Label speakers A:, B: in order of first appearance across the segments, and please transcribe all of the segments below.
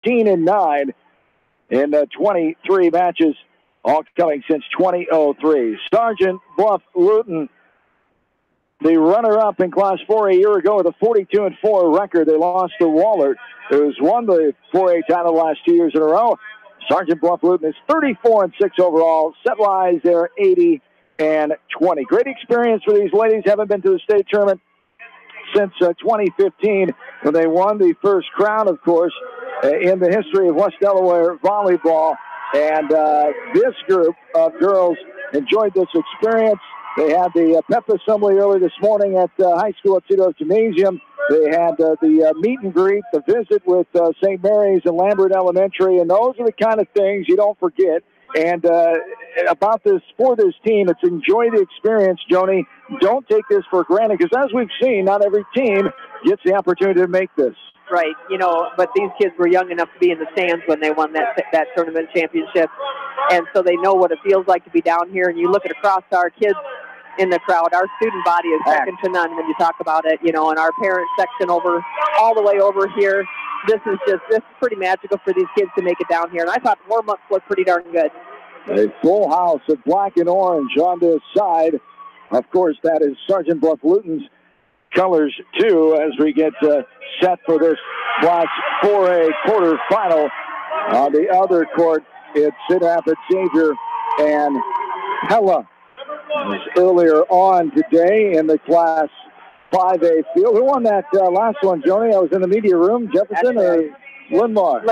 A: 14-9 in 23 matches, all coming since 2003. Sergeant Bluff Luton, the runner-up in Class 4 a year ago with a 42-4 record. They lost to Wahlert, who's won the 4A title the last 2 years in a row. Sergeant Bluff Luton is 34-6 overall. Set-wise, they're 80-20. Great experience for these ladies. Haven't been to the state tournament since 2015, when they won the first crown, of course, in the history of West Delaware volleyball. And this group of girls enjoyed this experience. They had the pep assembly early this morning at high school at Cedar Gymnasium. They had the meet and greet, the visit with St. Mary's and Lambert Elementary, and those are the kind of things you don't forget. And about this, for this team, it's enjoy the experience, Joni. Don't take this for granted, because as we've seen, not every team gets the opportunity to make this.
B: Right, but these kids were young enough to be in the stands when they won that tournament championship, and so they know what it feels like to be down here. And you look at across our kids in the crowd, our student body is second to none when you talk about it, and our parent section over all the way over here. This is pretty magical for these kids to make it down here, and I thought the warm-ups looked pretty darn good.
A: A full house of black and orange on this side. Of course, that is Sergeant Bluff Luton's colors, too, as we get set for this Class 4A quarterfinal. On the other court, it's Cedar Rapids Xavier and Hella. Earlier on today in the Class 5A field. Who won that last one, Joni? I was in the media room. Jefferson or Lindmar?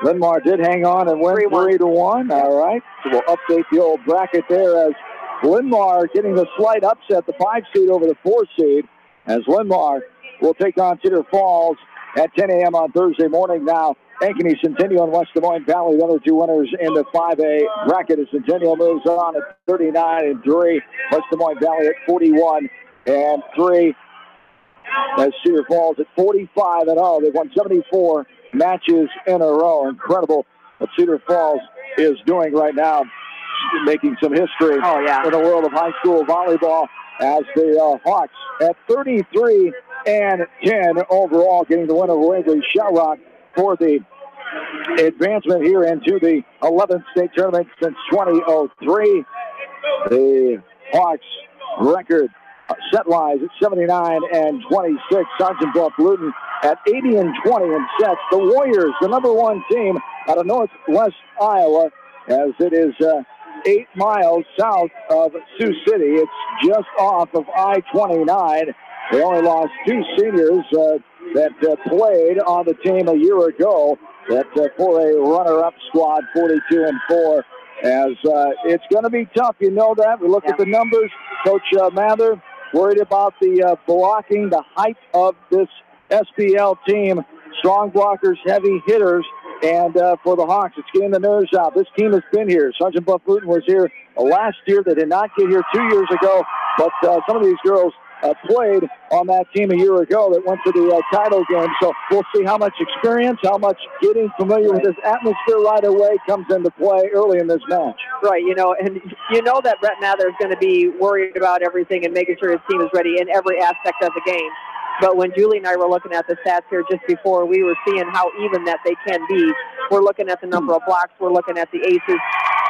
A: Lindmar did hang on and win 3-1. All right. So we'll update the old bracket there as Lindmar getting the slight upset, the 5 seed over the 4 seed, as Lindmar will take on Cedar Falls at 10 a.m. on Thursday morning. Now, Ankeny Centennial and West Des Moines Valley, the other two winners in the 5A bracket, as Centennial moves on at 39-3. West Des Moines Valley at 41-3. As Cedar Falls at 45-0. They've won 74 matches in a row. Incredible what Cedar Falls is doing right now, making some history in the world of high school volleyball, as the Hawks at 33-10 overall, getting the win over Waverly Shell Rock for the advancement here into the 11th state tournament since 2003. The Hawks record set-wise at 79-26. Sergeant Bluff Luton at 80-20 in sets. The Warriors, the number 1 team out of northwest Iowa, as it is 8 miles south of Sioux City. It's just off of I-29. They only lost 2 seniors that played on the team a year ago. That for a runner-up squad, 42-4. As it's going to be tough, you know that. We look at the numbers. Coach Mather worried about the blocking, the height of this SPL team. Strong blockers, heavy hitters. And for the Hawks, it's getting the nerves out. This team has been here. Sergeant Bluff Luton was here last year. They did not get here 2 years ago. But some of these girls played on that team a year ago that went to the title game. So we'll see how much experience, how much getting familiar with this atmosphere right away comes into play early in this match.
B: Right, and you know that Brett Mather is going to be worried about everything and making sure his team is ready in every aspect of the game. But when Julie and I were looking at the stats here just before, we were seeing how even that they can be. We're looking at the number of blocks, we're looking at the aces,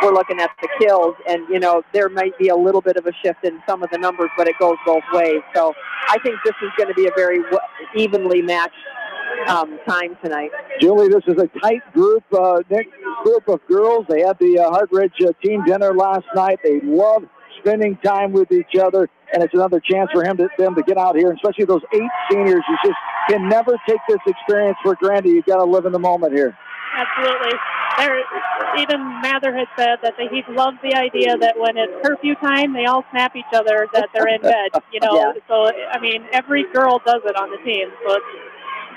B: we're looking at the kills, and, there might be a little bit of a shift in some of the numbers, but it goes both ways. So I think this is going to be a very evenly matched time tonight.
A: Julie, this is a tight group, group of girls. They had the Hartridge team dinner last night. They love spending time with each other, and it's another chance for them to get out here, and especially those 8 seniors. You just can never take this experience for granted. You've got to live in the moment here.
C: Absolutely. Even Mather had said that he loves the idea that when it's curfew time, they all snap each other that they're in bed. So, every girl does it on the team. So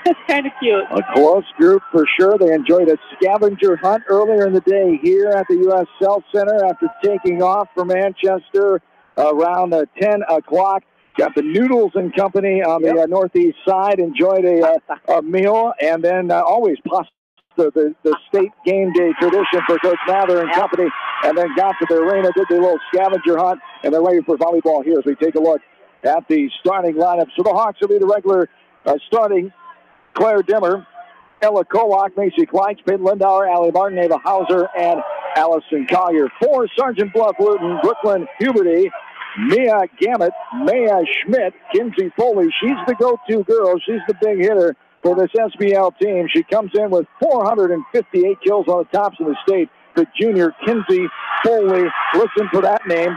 C: it's kind of cute.
A: A close group for sure. They enjoyed a scavenger hunt earlier in the day here at the U.S. Health Center after taking off for Manchester around 10 o'clock. Got the Noodles and Company on the northeast side. Enjoyed a meal, and then always pasta. The state game day tradition for Coach Mather and company, and then got to the arena, did the little scavenger hunt, and they're ready for volleyball here as we take a look at the starting lineup. So the Hawks will be the regular starting. Claire Dimmer, Ella Kolak, Macy Kleitz, Peyton Lindauer, Allie Martin, Ava Hauser, and Allison Collier. For Sergeant Bluff Luton, Brooklyn Huberty, Mia Gamet, Maya Schmidt, Kinsey Foley. She's the go-to girl. She's the big hitter for this SBL team. She comes in with 458 kills on the tops of the state. The junior Kinsey Foley, listen for that name,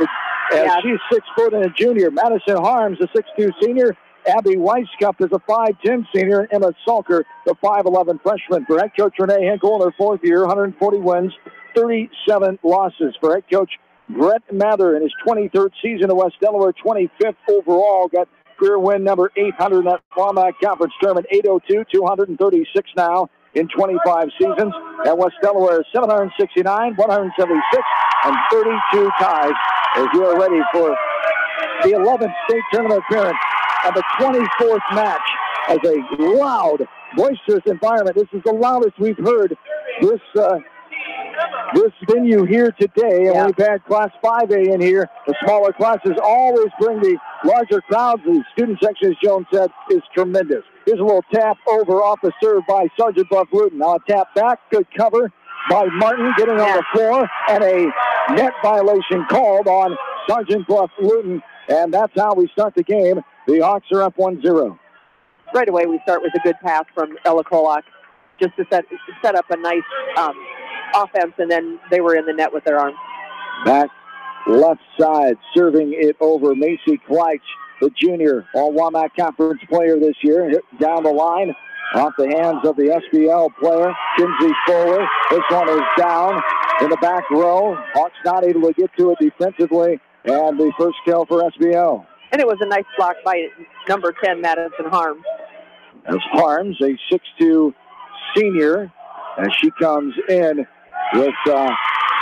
A: as she's 6 foot and a junior. Madison Harms, a 6'2 senior. Abby Weisskopf is a 5'10 senior. And Emma Salker, the 5'11 freshman. For head coach Renee Hinkle in her 4th year, 140 wins, 37 losses. For head coach Brett Mather in his 23rd season at West Delaware, 25th overall, got career win number 800 in that Wamac Conference tournament, 802, 236 now in 25 seasons. At West Delaware, 769, 176, and 32 ties as we are ready for the 11th state tournament appearance and the 24th match as a loud, boisterous environment. This is the loudest we've heard this venue here today, and we've had Class 5A in here. The smaller classes always bring the larger crowds. The student section, as Jones said, is tremendous. Here's a little tap over off the serve by Sergeant Bluff Luton. Now a tap back, good cover by Martin, getting on the floor, and a net violation called on Sergeant Bluff Luton, and that's how we start the game. The Hawks are up 1-0.
B: Right away, we start with a good pass from Ella Kolak, just to set up a nice offense, and then they were in the net with their arms.
A: Back left side, serving it over Macy Kleitz, the junior, All-Wamac Conference player this year. Hit down the line, off the hands of the SBL player, Kinsey Foley. This one is down in the back row. Hawks not able to get to it defensively, and the first kill for SBL.
B: And it was a nice block by number 10, Madison Harms.
A: As Harms, a 6'2 senior, as she comes in with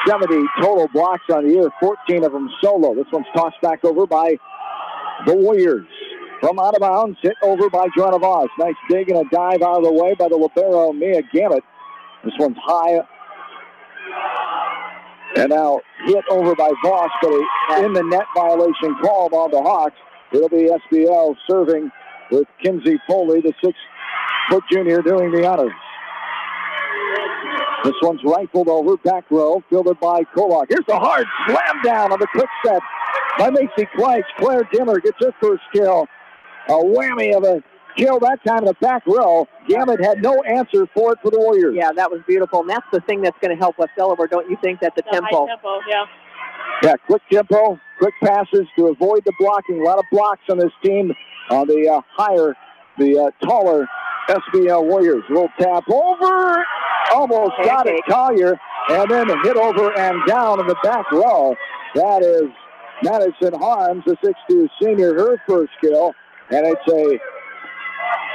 A: 70 total blocks on the year, 14 of them solo. This one's tossed back over by the Warriors. From out of bounds, hit over by Joanna Voss. Nice dig and a dive out of the way by the libero, Mia Gamet. This one's high. And now hit over by Voss, but in the net violation called on the Hawks. It'll be SBL serving with Kinsey Foley, the 6-foot junior, doing the honors. This one's rifled over, back row, fielded by Kolak. Here's the hard slam down on the quick set by Macy Kleitz. Claire Dimmer gets her first kill. A whammy of a kill that time in the back row. Gamet had no answer for it for the Warriors.
B: Yeah, that was beautiful. And that's the thing that's going to help West Delaware, don't you think, that the tempo?
C: High tempo, yeah.
A: Yeah, quick tempo, quick passes to avoid the blocking. A lot of blocks on this team on the taller SBL Warriors. A little tap over, almost got it, Collier, and then a hit over and down in the back row. That is Madison Harms, the 6'2 senior, her first kill, and it's a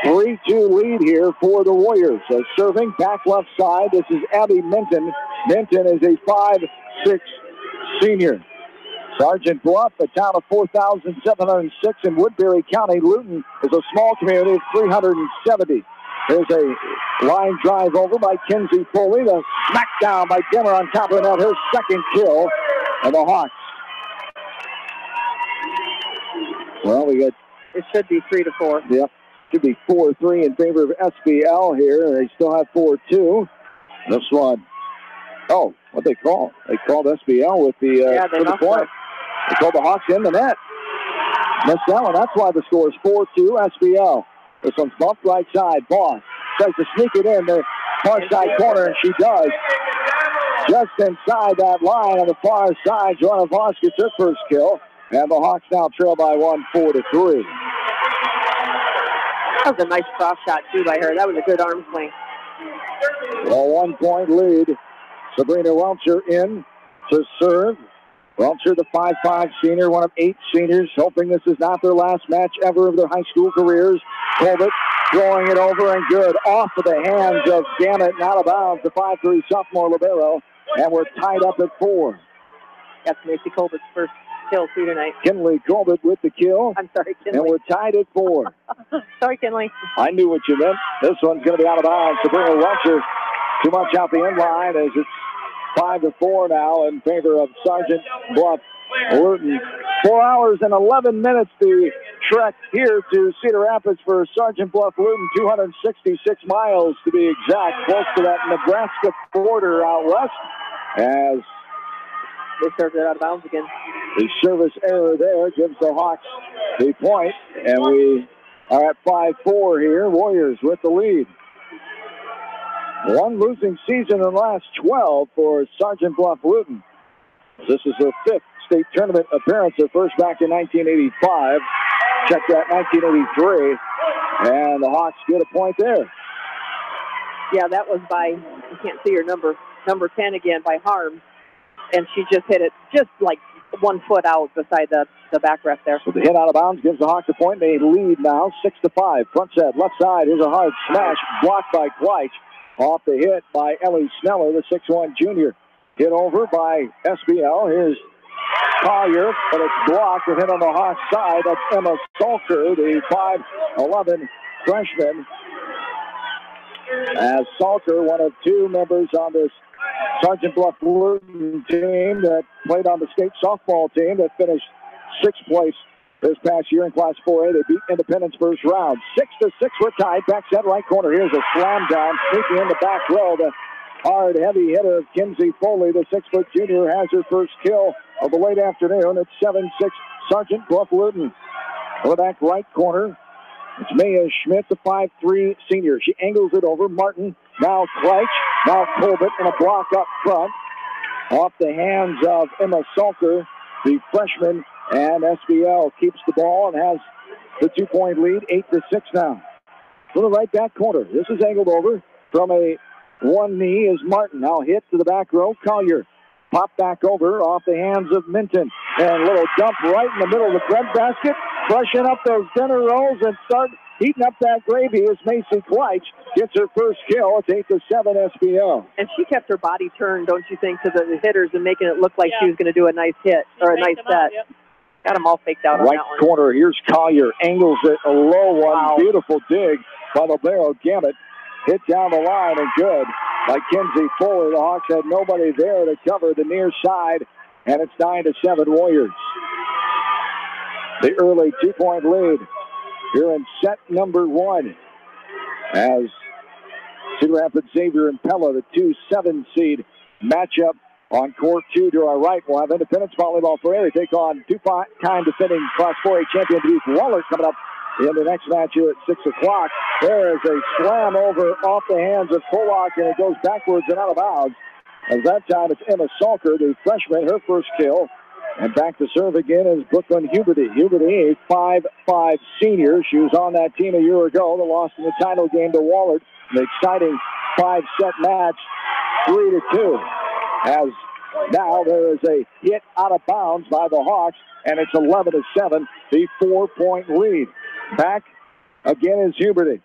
A: 3-2 lead here for the Warriors. So serving back left side, this is Abby Minton. Minton is a 5'6 senior. Sergeant Bluff, a town of 4,706 in Woodbury County. Luton is a small community of 370. There's a line drive over by Kinsey Foley. The smackdown by Dimmer on top of that, her second kill of the Hawks. Well,
B: it should be 3-4.
A: Yep. Should be 4-3 in favor of SBL here. They still have 4-2. This one. Oh, what they call? They called SBL with the point. They called the Hawks in the net. Missed that one. That's why the score is 4-2 SBL. This one's bumped right side. Boss tries to sneak it in the far side corner, and she does. Just inside that line on the far side, Joanna Voss gets her first kill, and the Hawks now trail by 1, 4-3.
B: That was a nice cross shot, too, by her. That was a good arm swing.
A: Well, 1 point lead. Sabrina Welcher in to serve. Welcher, the 5'5 senior, one of 8 seniors, hoping this is not their last match ever of their high school careers. Colbert throwing it over and good. Off of the hands of Gamet and out of bounds, the 5'3 sophomore libero. And we're tied up at 4.
B: That's Macy Colbert's first kill too tonight.
A: Kinley Colbert with the kill.
B: I'm sorry, Kinley.
A: And we're tied at 4.
B: Sorry, Kinley.
A: I knew what you meant. This one's going to be out of bounds. Sabrina Welcher too much out the end line as it's 5-4 now in favor of Sergeant Bluff Luton. 4 hours and 11 minutes. The trek here to Cedar Rapids for Sergeant Bluff Luton, 266 miles to be exact, close to that Nebraska border out west, as
B: they served it out of bounds again.
A: The service error there gives the Hawks the point, and we are at 5-4 here. Warriors with the lead. One losing season in the last 12 for Sergeant Bluff Luton. This is their 5th state tournament appearance, their first back in 1985. Check that, 1983. And the Hawks get a point there.
B: Yeah, that was by, you can't see her number 10 again, by Harms. And she just hit it just like 1 foot out beside the back ref there.
A: So the hit out of bounds gives the Hawks a point. They lead now 6-5. Front set, left side. Here's a hard smash blocked by Kleich. Off the hit by Ellie Sneller, the 6'1 junior. Hit over by SBL. Here's Collier, but it's blocked and hit on the Hawks side. That's Emma Salker, the 5'11 freshman. As Salker, one of 2 members on this Sergeant Bluff Luton team that played on the state softball team that finished 6th place this past year in Class 4A. They beat Independence first round. 6-6, we're tied. Back set right corner. Here's a slam down. Sneaking in the back row. The hard, heavy hitter of Kinsey Foley, the 6-foot junior, has her first kill of the late afternoon. It's 7-6, Sergeant Bluff Luton. Over back right corner, it's Maya Schmidt, the 5'3 senior. She angles it over. Martin, now Kleich, now Colbert, and a block up front. Off the hands of Emma Salker, the freshman, and SBL keeps the ball and has the 2-point lead, 8-6 now. To the right back corner. This is angled over from a one knee is Martin. Now hit to the back row. Collier pop back over off the hands of Minton. And a little dump right in the middle of the bread basket. Freshen up those dinner rolls and start heating up that gravy as Macy Kleich gets her first kill. It's 8-7 SBL.
B: And she kept her body turned, don't you think, to the hitters and making it look like she was going to do a nice hit or a nice set. Got them all faked out on that one. Right
A: corner, here's Collier. Angles it, a low one. Wow. Beautiful dig by Libero Gamet. Hit down the line and good by Kinsey Foley. The Hawks had nobody there to cover the near side, and it's 9-7 Warriors. The early 2-point lead here in set number 1 as Cedar Rapids Xavier and Pella, the 2-7 seed, matchup on court 2 to our right. We'll have Independence Volleyball Ferrari take on 2-time defending Class 4A champion Denise Waller coming up in the next match here at 6 o'clock. There is a slam over off the hands of Polak, and it goes backwards and out of bounds. As that time it's Emma Salker, the freshman, her first kill. And back to serve again is Brooklyn Huberty. Huberty, a 5'5 senior. She was on that team a year ago. They lost in the title game to Waller. An exciting 5-set match, 3-2. As now there is a hit out of bounds by the Hawks, and it's 11-7, the 4-point lead. Back again is Huberty.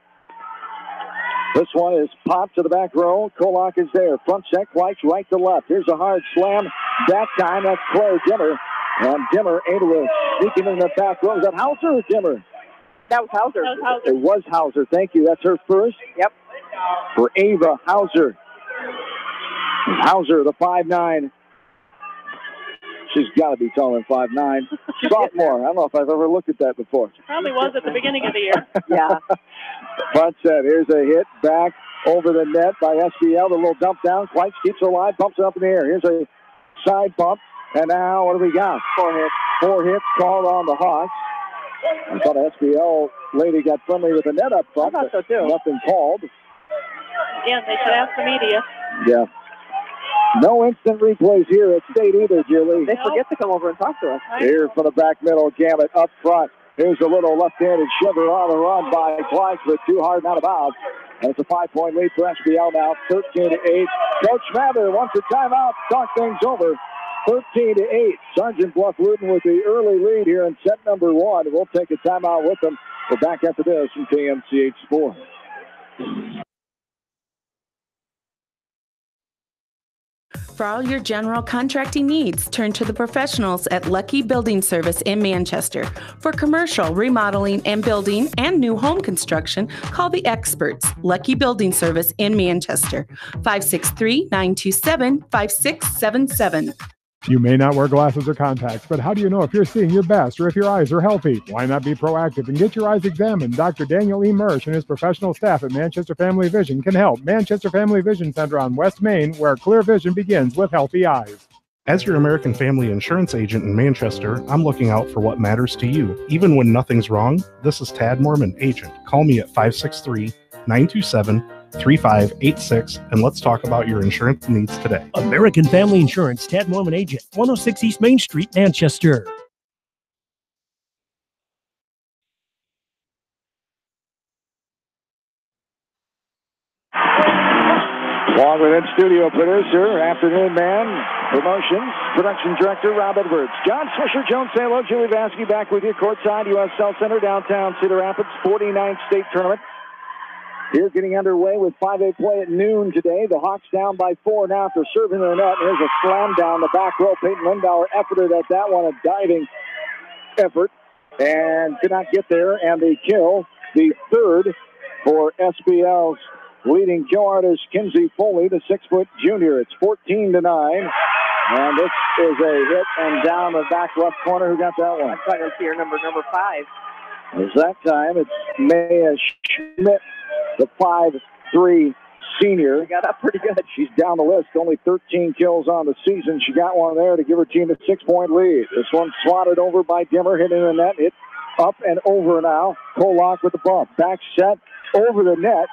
A: This one is popped to the back row. Kolak is there. Front set, Kleich right to left. Here's a hard slam. That time, that's Claire Dimmer. And Dimmer able to sneak in the back row. Is that Hauser or Dimmer?
B: That was Hauser.
A: It was Hauser. Thank you. That's her first.
B: Yep.
A: For Ava Hauser. Hauser, the 5'9". She's got to be taller than 5'9". Sophomore. I don't know if I've ever looked at that before.
C: She probably was at the beginning of the year.
B: Yeah.
A: Front set. Here's a hit back over the net by SBL. The little dump down. Kleich keeps her alive, pumps it up in the air. Here's a side bump. And now what do we got?
B: 4 hits.
A: 4 hits called on the Hawks. I thought SBL lady got friendly with the net up front.
B: I thought so too.
A: Nothing called.
C: Again, they should ask the media.
A: Yeah. No instant replays here at State either, Julie.
B: They forget to come over and talk to us.
A: Here from the back middle, Gamet up front. Here's a little left-handed shiver on the run by Kleich, but too hard and out of bounds. And it's a 5-point lead for SBL now, 13-8. Coach Mather wants a timeout to talk things over. 13-8. Sergeant Bluff Luton with the early lead here in set number 1. We'll take a timeout with them. We're back after this from KMCH Sports.
D: For all your general contracting needs, turn to the professionals at Lucky Building Service in Manchester. For commercial, remodeling, and building and new home construction, call the experts, Lucky Building Service in Manchester, 563-927-5677.
E: You may not wear glasses or contacts, but how do you know if you're seeing your best or if your eyes are healthy? Why not be proactive and get your eyes examined? Dr. Daniel E. Mersch and his professional staff at Manchester Family Vision can help. Manchester Family Vision Center on West Main, where clear vision begins with healthy eyes.
F: As your American Family Insurance agent in Manchester, I'm looking out for what matters to you. Even when nothing's wrong, this is Tad Mormon, agent. Call me at 563-927-3586 and let's talk about your insurance needs today.
G: American Family Insurance, Tad Mormon agent, 106 East Main Street, Manchester.
A: Along with in-studio producer, afternoon man, promotions, production director, Rob Edwards. John Swisher, Jones Salo, Julie Vasky back with you, courtside, U.S. Cell Center, downtown Cedar Rapids, 49th state tournament. Here getting underway with 5A play at noon today. The Hawks down by 4 now after serving their net. Here's a slam down the back row. Peyton Lindauer efforted at that one, a diving effort, and could not get there. And the kill, the third for SBL's leading kill artist, Kinsey Foley, the 6-foot junior. It's 14-9. And this is a hit and down the back left corner. Who got that one?
B: I'm trying to see her number 5.
A: As that time, it's Maya Schmidt, the 5'3" senior.
B: She got up pretty good.
A: She's down the list. Only 13 kills on the season. She got one there to give her team a 6-point lead. This one swatted over by Dimmer, hitting the net. Hit up and over now. Kolak with the bump. Back set over the net.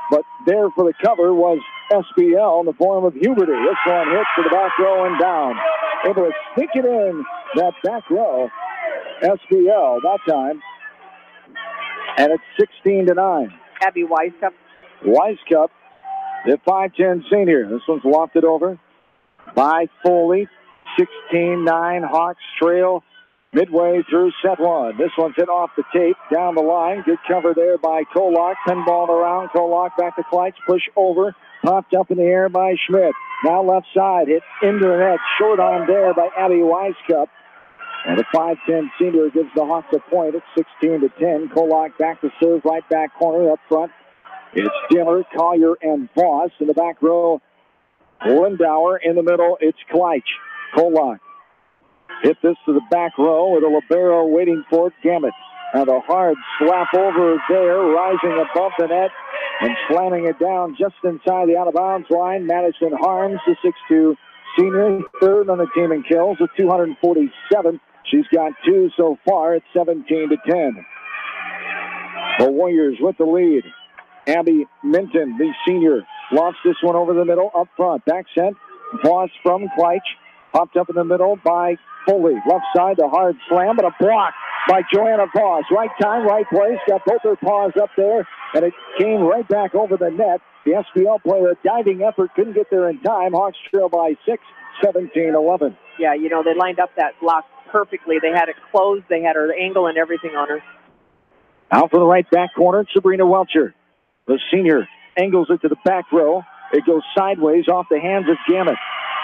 A: But there for the cover was SBL in the form of Huberty. This one hits to the back row and down. Able to sneak it in that back row. SBL that time. And it's 16-9.
B: Abby Weiskup.
A: Weiskup, the 5'10" senior. This one's lofted over by Foley. 16-9. Hawks trail midway through set one. This one's hit off the tape, down the line. Good cover there by Kolak. Pinballed around. Kolak back to Kleitz. Push over. Popped up in the air by Schmidt. Now left side. Hit into the net. Short on there by Abby Weiskup. And the 5'10" senior gives the Hawks a point. It's 16-10. Kolak back to serve, right back corner up front. It's Dimmer, Collier, and Voss in the back row. Lindauer in the middle. It's Kleitz. Kolak hit this to the back row with a libero waiting for it. Gamet. And a hard slap over there, rising above the net and slamming it down just inside the out-of-bounds line. Madison Harms, the 6'2" senior, third on the team in kills with 247. She's got 2 so far. It's 17-10. The Warriors with the lead. Abby Minton, the senior, lofts this one over the middle up front. Back set. Voss from Kleitz. Popped up in the middle by Foley. Left side, the hard slam, but a block by Joanna Voss. Right time, right place. Got both her paws up there, and it came right back over the net. The SBL player, a diving effort, couldn't get there in time. Hawks trail by 6, 17-11.
B: Yeah, you know, they lined up that block perfectly. They had it closed. They had her angle and everything on her.
A: Out for the right back corner, Sabrina Welcher. The senior angles it to the back row. It goes sideways off the hands of Gamet.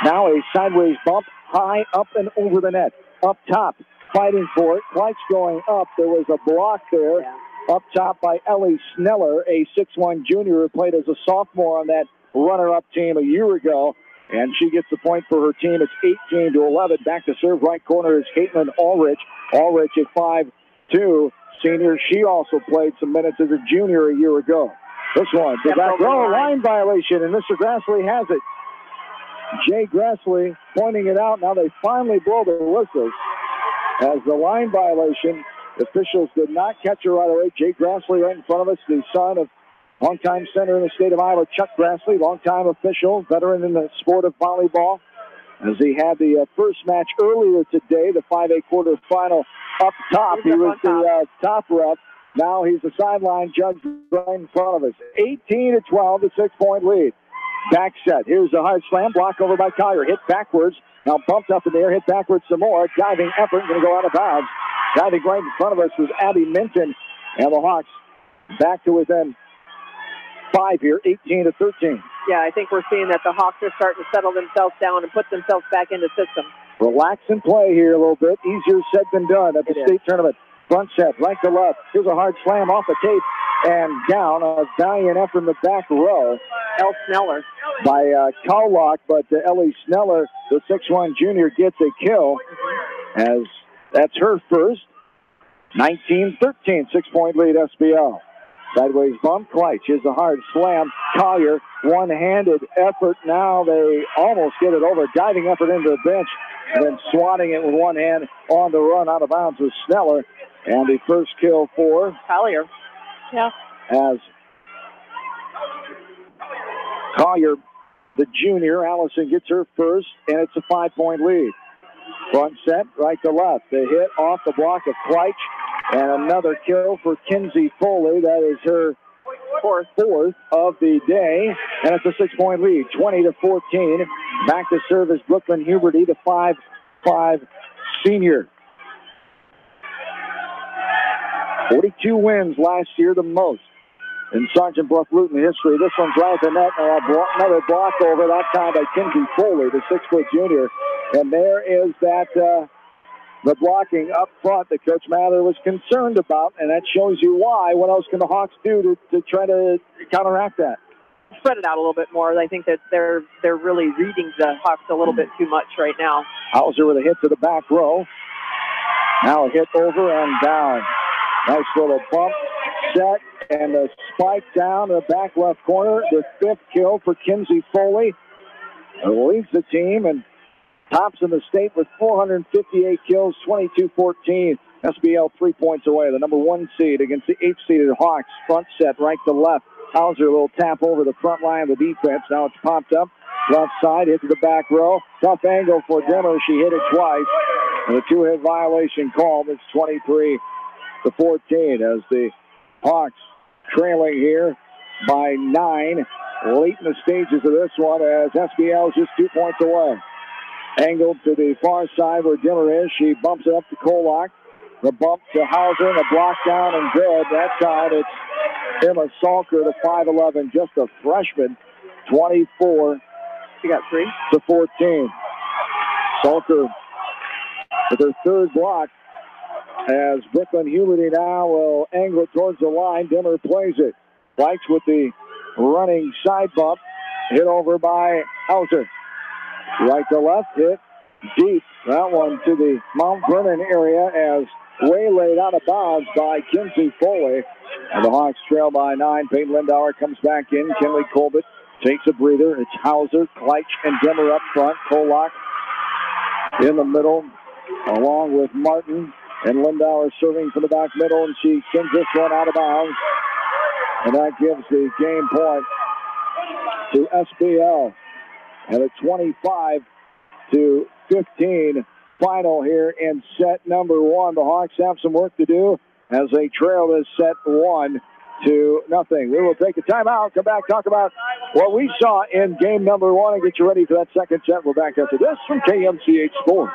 A: Now a sideways bump, high up and over the net. Up top, fighting for it. Kleitz going up. There was a block there.
B: Yeah. Up
A: top by Ellie Sneller, a 6'1" junior who played as a sophomore on that runner-up team a year ago. And she gets the point for her team. It's 18-11. Back to serve right corner is Caitlin Ulrich. Ulrich at 5'2", senior. She also played some minutes as a junior a year ago. This one, the back row, line violation, and Mr. Grassley has it. Jay Grassley pointing it out. Now they finally blow the whistles as the line violation. The officials did not catch her right away. Jay Grassley right in front of us, the son of longtime center in the state of Iowa, Chuck Grassley, longtime official, veteran in the sport of volleyball, as he had the first match earlier today, the 5A quarterfinal up top. He was the top ref. Now he's the sideline judge right in front of us. 18-12, the 6-point lead. Back set. Here's the hard slam. Block over by Collier. Hit backwards. Now bumped up in the air. Hit backwards some more. Diving effort. Going to go out of bounds. Diving right in front of us was Abby Minton. And the Hawks back to within 5 here. 18-13.
B: Yeah, I think we're seeing that the Hawks are starting to settle themselves down and put themselves back into system.
A: Relax and play here a little bit. Easier said than done at the state tournament. Front set, right to left. Here's a hard slam off the tape and down. A valiant effort in the back row.
B: Elle Sneller.
A: By Kolak, but Ellie Sneller, the 6'1 junior, gets a kill, as that's her first. 19-13, 6-point lead SBL. Sideways bump, Kleitsch is a hard slam. Collier, one-handed effort. Now they almost get it over. Diving effort into the bench, and then swatting it with one hand on the run out of bounds with Sneller. And the first kill for
B: Collier. Yeah.
A: As Collier, the junior, Allison gets her first, and it's a 5-point lead. Front set, right to left. The hit off the block of Kleitsch, and another kill for Kinsey Foley. That is her fourth of the day, and it's a 6-point lead, 20-14. Back to service, Brooklyn Huberty, the 5'5 senior. 42 wins last year, the most in Sergeant Bluff Luton history. This one's right at the net, and another block over, that time by Kinsey Foley, the 6-foot junior. And there is that the blocking up front that Coach Mather was concerned about, and that shows you why. What else can the Hawks do to try to counteract that?
B: Spread it out a little bit more. I think that they're really reading the Hawks a little bit too much right now.
A: Hauser with a hit to the back row. Now a hit over and down. Nice little bump, set, and a spike down to the back left corner. The 5th kill for Kinsey Foley. Leads the team and tops in the state with 458 kills, 22-14. SBL 3 points away. The number 1 seed against the 8th-seeded Hawks. Front set, right to left. Hauser, a little tap over the front line of the defense. Now it's popped up. Left side, hit to the back row. Tough angle for Dimmer. She hit it twice. And a 2-hit violation called. It's 23-14 as the Hawks trailing here by 9 late in the stages of this one, as SBL is just 2 points away. Angled to the far side where Dimmer is. She bumps it up to Kolak. The bump to Hauser and a block down and good. That time it's Emma Salker, the 5'11", just a freshman. 24.
B: She got 3
A: to 14. Salker with her 3rd block, as Brooklyn Huberty now will angle it towards the line. Dimmer plays it. Whites with the running side bump. Hit over by Hauser. Right to left, hit deep. That one to the Mount Vernon area, as waylaid out of bounds by Kinsey Foley. And the Hawks trail by 9. Peyton Lindauer comes back in. Kinley Colbert takes a breather. It's Hauser, Kleitsch, and Dimmer up front. Kolak in the middle, along with Martin. And Lindauer serving from the back middle, and she sends this one out of bounds. And that gives the game point to SBL. And a 25-15 final here in set number 1. The Hawks have some work to do as they trail this set 1-0. We will take a timeout, come back, talk about what we saw in game number 1, and get you ready for that second set. We're back after this from KMCH Sports.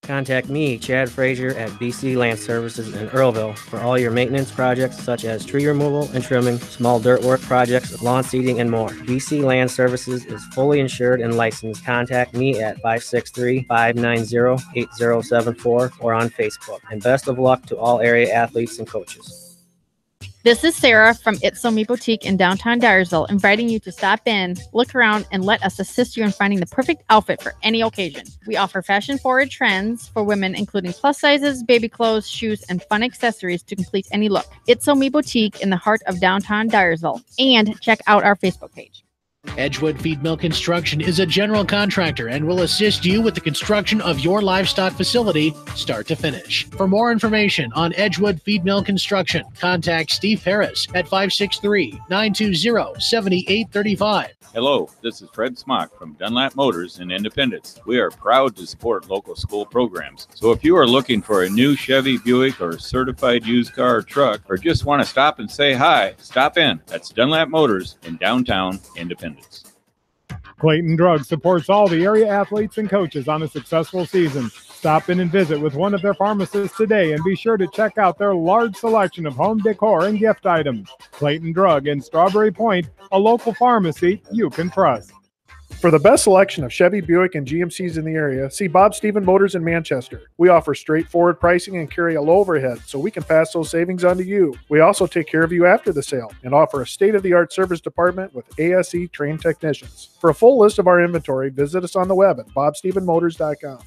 H: Contact me, Chad Frazier, at BC Land Services in Earlville for all your maintenance projects such as tree removal and trimming, small dirt work projects, lawn seeding, and more. BC Land Services is fully insured and licensed. Contact me at 563-590-8074 or on Facebook. And best of luck to all area athletes and coaches.
I: This is Sarah from It's So Me Boutique in downtown Dyersville, inviting you to stop in, look around, and let us assist you in finding the perfect outfit for any occasion. We offer fashion-forward trends for women, including plus sizes, baby clothes, shoes, and fun accessories to complete any look. It's So Me Boutique in the heart of downtown Dyersville. And check out our Facebook page.
J: Edgewood Feed Mill Construction is a general contractor and will assist you with the construction of your livestock facility start to finish. For more information on Edgewood Feed Mill Construction, contact Steve Harris at 563-920-7835.
K: Hello, this is Fred Smock from Dunlap Motors in Independence. We are proud to support local school programs. So if you are looking for a new Chevy, Buick, or certified used car or truck, or just want to stop and say hi, stop in. That's Dunlap Motors in downtown Independence.
E: Clayton Drug supports all the area athletes and coaches on a successful season. Stop in and visit with one of their pharmacists today, and be sure to check out their large selection of home decor and gift items. Clayton Drug in Strawberry Point, a local pharmacy you can trust.
L: For the best selection of Chevy, Buick, and GMCs in the area, see Bob Stephen Motors in Manchester. We offer straightforward pricing and carry a low overhead, so we can pass those savings on to you. We also take care of you after the sale and offer a state-of-the-art service department with ASE trained technicians. For a full list of our inventory, visit us on the web at bobstephenmotors.com.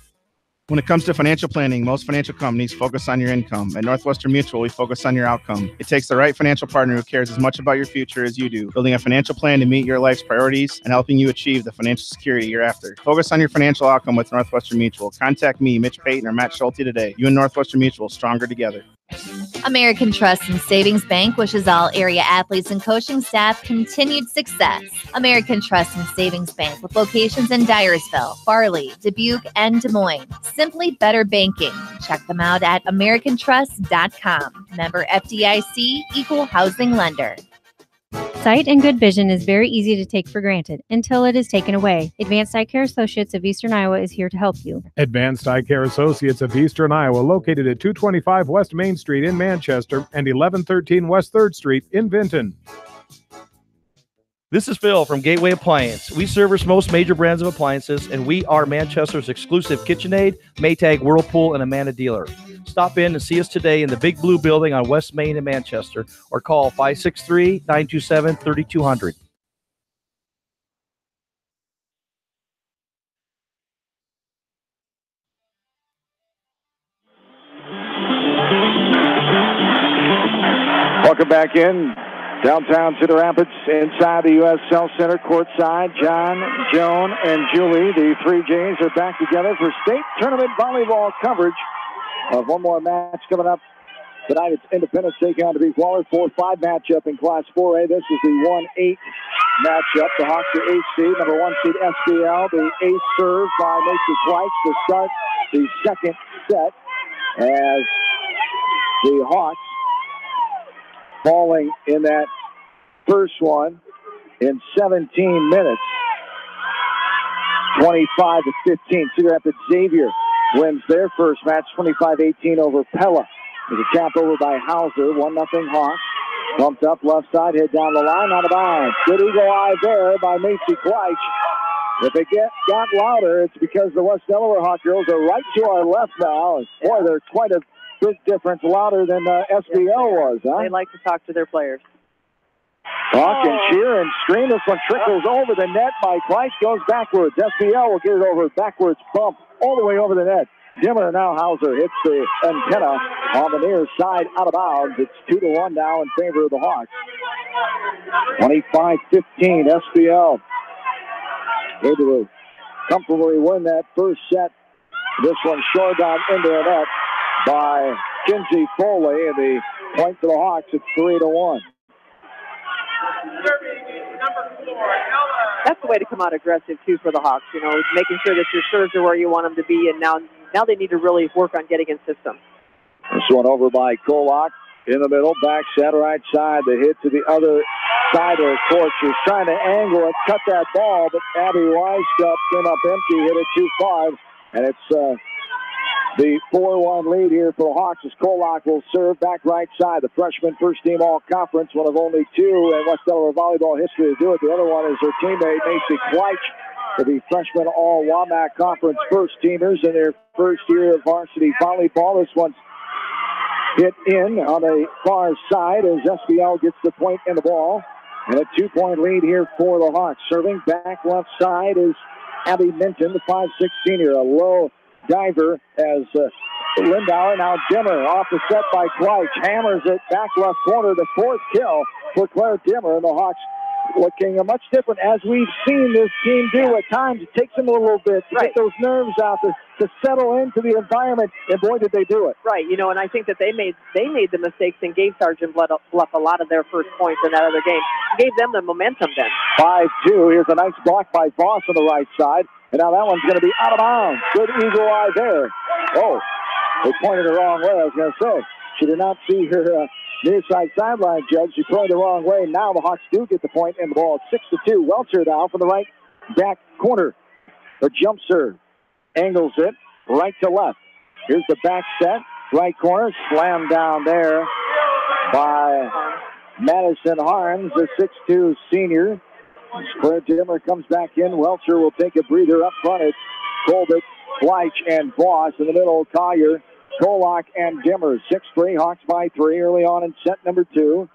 M: When it comes to financial planning, most financial companies focus on your income. At Northwestern Mutual, we focus on your outcome. It takes the right financial partner who cares as much about your future as you do, building a financial plan to meet your life's priorities and helping you achieve the financial security you're after. Focus on your financial outcome with Northwestern Mutual. Contact me, Mitch Payton, or Matt Schulte today. You and Northwestern Mutual, stronger together.
N: American Trust and Savings Bank wishes all area athletes and coaching staff continued success. American Trust and Savings Bank with locations in Dyersville, Farley, Dubuque, and Des Moines. Simply better banking. Check them out at americantrust.com. Member FDIC, equal housing lender.
O: Sight and good vision is very easy to take for granted until it is taken away. Advanced Eye Care Associates of Eastern Iowa is here to help you.
E: Advanced Eye Care Associates of Eastern Iowa, located at 225 West Main Street in Manchester and 1113 West 3rd Street in Vinton.
P: This is Phil from Gateway Appliance. We service most major brands of appliances, and we are Manchester's exclusive KitchenAid, Maytag, Whirlpool, and Amana dealer. Stop in and see us today in the Big Blue Building on West Main in Manchester, or call 563-927-3200.
A: Welcome back in. Downtown Cedar Rapids, inside the U.S. Health Center, courtside. John, Joan, and Julie, the three J's, are back together for state tournament volleyball coverage of one more match coming up tonight. It's Independence taking on DeBeek Waller, 4-5 matchup in Class 4A. This is the 1-8 matchup. The Hawks are 8 seed, number 1 seed SBL. The ace serve by Macy Kleitz to start the second set as the Hawks falling in that first one in 17 minutes. 25-15. Cedar Rapids Xavier wins their first match, 25-18 over Pella. There's a tap over by Hauser, 1-0 Hawks. Bumped up left side, hit down the line, out of bounds. Good eagle eye there by Macy Kleitz. If it got louder, it's because the West Delaware Hawk girls are right to our left now. Boy, they're quite a big difference louder than SBL was, huh?
B: They like to talk to their players.
A: Talk and cheer and scream. This one trickles over the net by Kleitz, goes backwards. SBL will get it over backwards bump all the way over the net. Dimmer, now Hauser hits the antenna on the near side, out of bounds. It's 2-1 now in favor of the Hawks. 25-15, SBL able to comfortably win that first set. This one short down into the net by Kinsey Foley, and the point to the Hawks. It's 3-1.
B: That's the way to come out aggressive, too, for the Hawks. You know, making sure that your serves are where you want them to be, and now they need to really work on getting in system.
A: This one over by Kolak in the middle, back set right side. The hit to the other side of the court. She's trying to angle it, cut that ball, but Abby Weiskup came up empty, hit it 2-5, and it's the 4-1 lead here for the Hawks as Kolak will serve back right side. The freshman first-team all-conference, one of only two in West Delaware volleyball history to do it. The other one is her teammate, Macy Kleitz, for the freshman all-WAMAC conference first-teamers in their first year of varsity volleyball. This one's hit in on the far side as SBL gets the point in the ball. And a 2-point lead here for the Hawks. Serving back left side is Abby Minton, the 5'6" senior, a low diver as Lindauer. Now Dimmer off the set by Kleitz. Hammers it back left corner. The fourth kill for Claire Dimmer. And the Hawks looking much different, as we've seen this team do at times. It takes them a little bit to get those nerves out, to settle into the environment, and boy, did they do it.
B: Right, you know, and I think that they made the mistakes and gave Sergeant Bluff a lot of their first points in that other game. Gave them the momentum then.
A: 5-2. Here's a nice block by Voss on the right side. And now that one's going to be out of bounds. Good eagle eye there. Oh, they pointed the wrong way, I was going to say. She did not see her near side sideline judge. She pointed the wrong way. Now the Hawks do get the point in the ball. 6-2. Welcher now from the right back corner. Her jump serve. Angles it right to left. Here's the back set. Right corner. Slammed down there by Madison Harms, the 6'2" senior. Fred Dimmer comes back in. Welcher will take a breather up front. It's Colbert, Fleich, and Voss. In the middle, Collier, Kolak, and Dimmer. 6-3, Hawks by 3 early on in set number 2.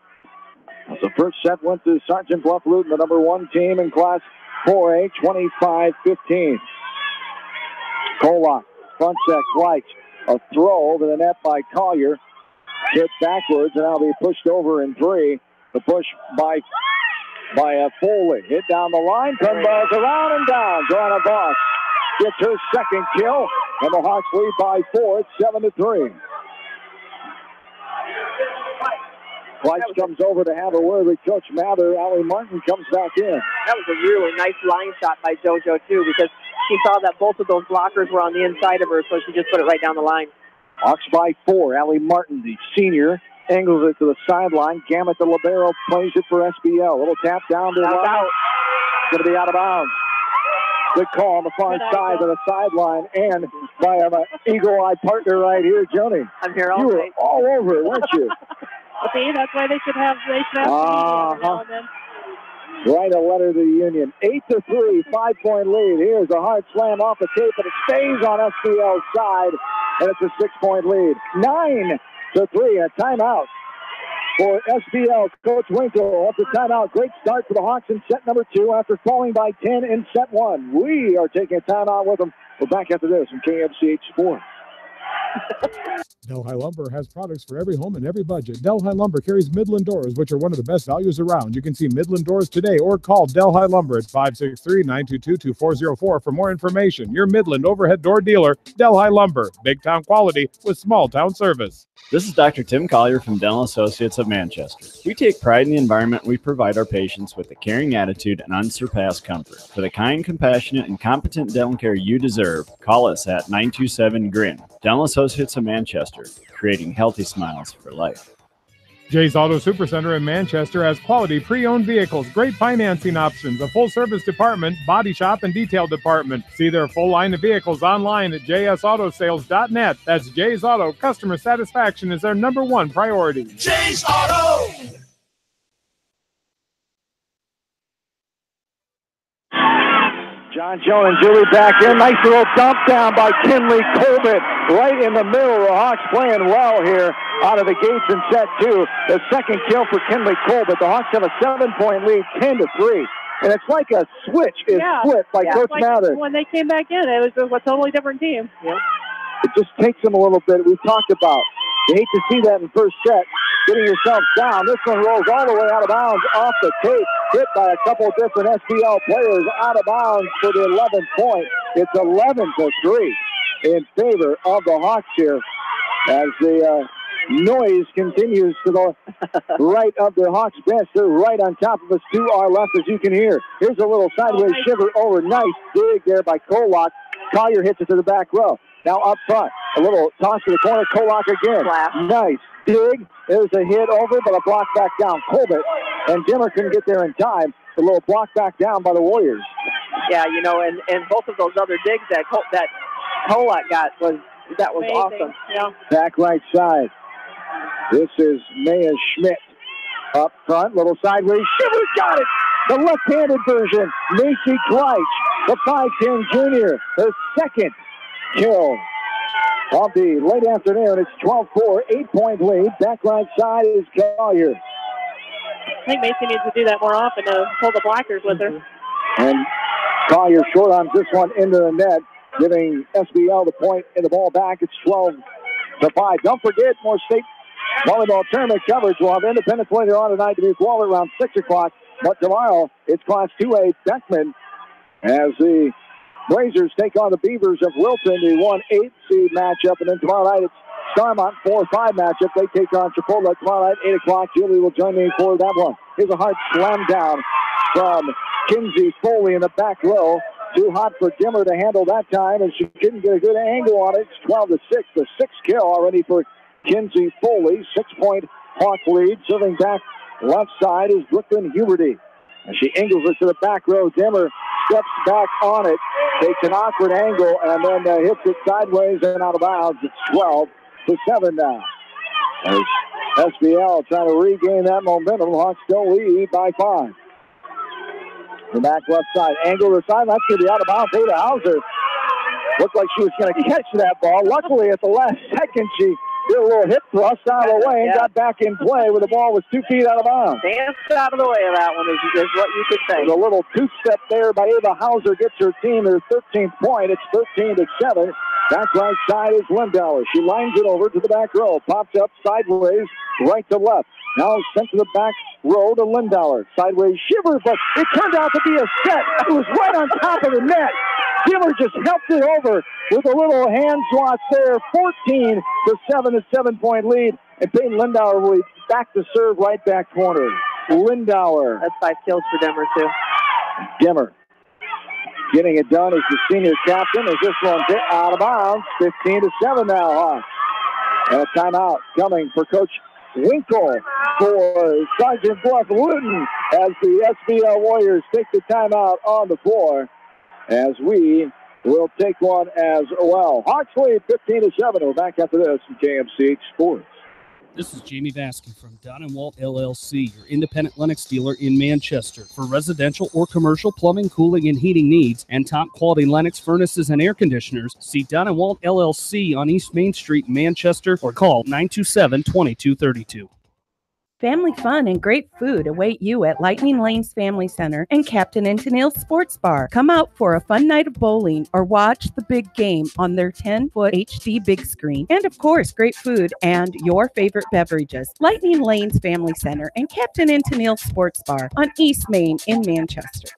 A: The first set went to Sergeant Bluff Luton, the number 1 team in Class 4A, 25-15. Kolak, front set, Fleich. A throw over the net by Collier. Hit backwards, and that'll be pushed over in 3. The push by Foley. Hit down the line, turn balls around and down. Joanna Voss gets her second kill, and the Hawks lead by 4. It's 7-3. Fleich comes over to have a word with Coach Mather. Allie Martin comes back in.
B: That was a really nice line shot by JoJo, too, because she saw that both of those blockers were on the inside of her, so she just put it right down the line.
A: Hawks by 4. Allie Martin, the senior, angles it to the sideline. Gamet, the libero, plays it for SBL. Little tap down to the line. It's going to be out of bounds. Good call on the far side of the sideline, and by an eagle-eye partner right here, Joni.
B: I'm here all
A: You were
B: night.
A: all over it, weren't you?
C: See, that's why they should have the media every now and then.
A: Write a letter to the union. 8-3, 5-point lead. Here's a hard slam off the tape, and it stays on SBL's side, and it's a 6-point lead. 9-3, a timeout for SBL. Coach Winkle up the timeout. Great start for the Hawks in set number 2 after falling by 10 in set 1. We are taking a timeout with them. We're back after this from KFCH Sports.
E: Delhi Lumber has products for every home and every budget. Delhi Lumber carries Midland doors, which are one of the best values around. You can see Midland doors today or call Delhi Lumber at 563-922-2404 for more information. Your Midland overhead door dealer, Delhi Lumber. Big town quality with small town service.
Q: This is Dr. Tim Collier from Dental Associates of Manchester. We take pride in the environment we provide our patients with a caring attitude and unsurpassed comfort. For the kind, compassionate, and competent dental care you deserve, call us at 927-GRIN. Dental Associates of Manchester, creating healthy smiles for life.
E: Jay's Auto Supercenter in Manchester has quality pre-owned vehicles, great financing options, a full-service department, body shop, and detail department. See their full line of vehicles online at jsautosales.net. That's Jay's Auto. Customer satisfaction is their #1 priority.
R: Jay's Auto!
A: John, Joe, and Julie back in. Nice little dump down by Kinley Colbert right in the middle. The Hawks playing well here out of the gates in set 2. The second kill for Kinley Colbert. The Hawks have a 7-point lead, 10-3. And it's like a switch is flipped by Coach Mather.
C: When they came back in, it was a totally different team.
A: Yeah. It just takes them a little bit. We talked about. You hate to see that in first set. Getting yourself down. This one rolls all the way out of bounds off the tape. Hit by a couple of different SBL players out of bounds for the 11th point. It's 11-3 in favor of the Hawks here as the noise continues to the right of the Hawks bench. They're right on top of us to our left, as you can hear. Here's a little sideways shiver over. Nice dig there by Kolak. Collier hits it to the back row. Now up front, a little toss to the corner. Kolak again. Nice dig. There's a hit over, but a block back down. Colbert and Dimmer couldn't get there in time. A little block back down by the Warriors.
B: Yeah, you know, and both of those other digs that Kolak got was amazing. Awesome.
C: Yeah.
A: Back right side. This is Maya Schmidt up front. Little sideways shiver. Got it. The left-handed version. Macy Kleich, the 5'10 junior. Her second kill of the late afternoon. It's 12-4, 8-point lead. Back right side is Collier.
C: I think Macy needs to do that more often to pull the blockers with her.
A: And Collier short on this one into the net, giving SBL the point in the ball back. It's 12-5. Don't forget, more state volleyball tournament coverage. We'll have Independence later on tonight to be Waller around 6 o'clock. But tomorrow, it's Class 2A Beckman as the Blazers take on the Beavers of Wilton, the 1-8 seed matchup. And then tomorrow night, it's Starmont 4-5 matchup. They take on Chipotle tomorrow night, 8 o'clock. Julie will join me for that one. Here's a hard slam down from Kinsey Foley in the back row. Too hot for Dimmer to handle that time, and she couldn't get a good angle on it. It's 12-6. The 6th kill already for Kinsey Foley. 6-point Hawk lead. Serving back left side is Brooklyn Huberty. And she angles it to the back row. Dimmer steps back on it, takes an awkward angle, and then hits it sideways and out of bounds. It's 12-7 now. As SBL trying to regain that momentum. Hawks still lead by 5. The back left side. Angle to the side. That's going to be out of bounds. Ada Hauser looked like she was going to catch that ball. Luckily, at the last second, she did a little hip thrust out of the way and got back in play where the ball was 2 feet out of bounds.
B: Danced out of the way of that one is what you could say.
A: There's a little two-step there by Ava Hauser. Gets her team their 13th point. It's 13-7. Back right side is Lindauer. She lines it over to the back row. Pops up sideways, right to left. Now sent to the back row to Lindauer. Sideways shiver, but it turned out to be a set. It was right on top of the net. Zimmer just helped it over with a little hand swat there. 14-7, a 7-point lead. And Peyton Lindauer will be back to serve right back corner. Lindauer.
B: That's 5 kills for Demmer, too.
A: Demmer getting it done as the senior captain as this one hit out of bounds. 15-7 now, Hawks. And a timeout coming for Coach Winkle for Sergeant Bluff Luton as the SBL Warriors take the timeout on the floor. As we will take one as well. Hawks lead 15-7. We're back after this from KMCH Sports.
R: This is Jamie Vasky from Don & Walt LLC, your independent Lennox dealer in Manchester. For residential or commercial plumbing, cooling, and heating needs, and top-quality Lennox furnaces and air conditioners, see Don & Walt LLC on East Main Street, Manchester, or call 927-2232.
D: Family fun and great food await you at Lightning Lanes Family Center and Captain and Tennille's Sports Bar. Come out for a fun night of bowling or watch the big game on their 10-foot HD big screen. And of course, great food and your favorite beverages. Lightning Lanes Family Center and Captain and Tennille's Sports Bar on East Main in Manchester.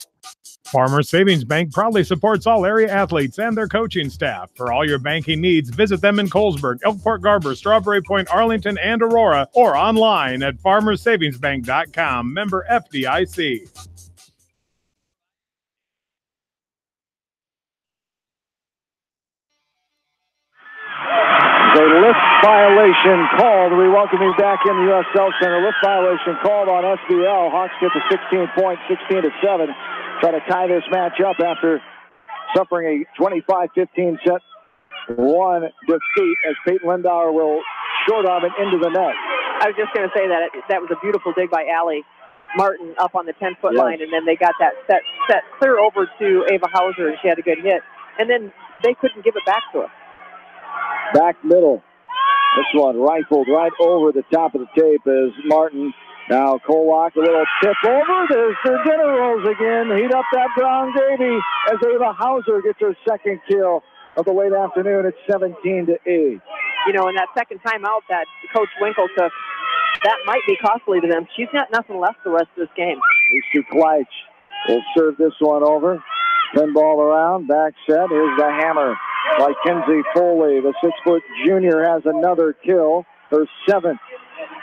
E: Farmers Savings Bank proudly supports all area athletes and their coaching staff. For all your banking needs, visit them in Colesburg, Elkport Garber, Strawberry Point, Arlington, and Aurora, or online at farmersavingsbank.com. Member FDIC.
A: A lift violation called. We welcome you back in the USL Center. Lift violation called on SBL. Hawks get the 16 points, 16-7. Try to tie this match up after suffering a 25-15 set one defeat as Peyton Lindauer will short arm it into the net.
B: I was just going to say that was a beautiful dig by Allie Martin up on the 10-foot line, and then they got that set clear over to Ava Hauser, and she had a good hit. And then they couldn't give it back to her.
A: Back middle. This one rifled right over the top of the tape as Martin. Now Kolak, a little tip over. There's their dinner rolls again. Heat up that brown gravy as Ava Hauser gets her second kill of the late afternoon. It's 17-8.
B: You know, in that second timeout that Coach Winkle took, that might be costly to them. She's got nothing left the rest of this game.
A: These two Kleitch will serve this one over. Pinball around, back set. Here's the hammer by Kenzie Foley. The 6-foot junior has another kill, her 7th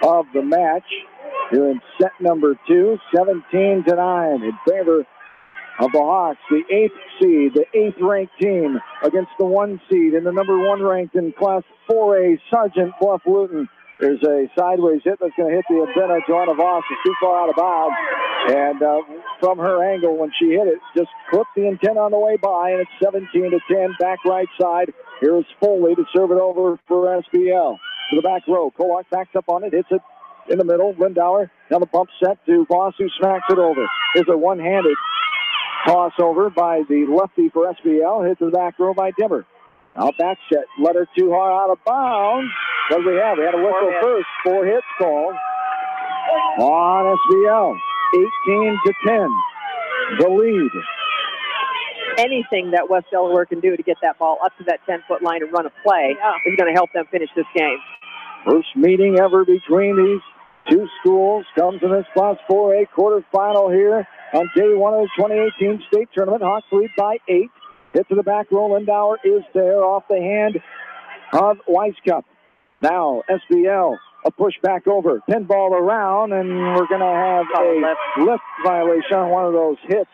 A: of the match. Here in set number 2, 17-9 in favor of the Hawks. The 8th seed, the 8th ranked team against the 1 seed and the number 1 ranked in Class 4A, Sergeant Bluff Luton. There's a sideways hit that's going to hit the antenna. Joanna Voss is too far out of bounds. And from her angle, when she hit it, just clipped the antenna on the way by, and it's 17-10, back right side. Here's Foley to serve it over for SBL. To the back row. Kolak backs up on it, hits it in the middle. Lindauer, now the bump set to Voss, who smacks it over. Here's a one-handed toss over by the lefty for SBL. Hit to the back row by Dimmer. Now back set, let her too hard out of bounds. What do we have? We had a whistle first. 4 hits called on SBL. 18-10. The lead.
B: Anything that West Delaware can do to get that ball up to that 10-foot line and run a play is going to help them finish this game.
A: First meeting ever between these two schools comes in this Class 4A quarterfinal here on day 1 of the 2018 state tournament. Hawks lead by 8. Hit to the back row. Lindauer is there off the hand of Weisskopf. Now SBL, a push back over. Pinball around, and we're going to have a lift violation on one of those hits.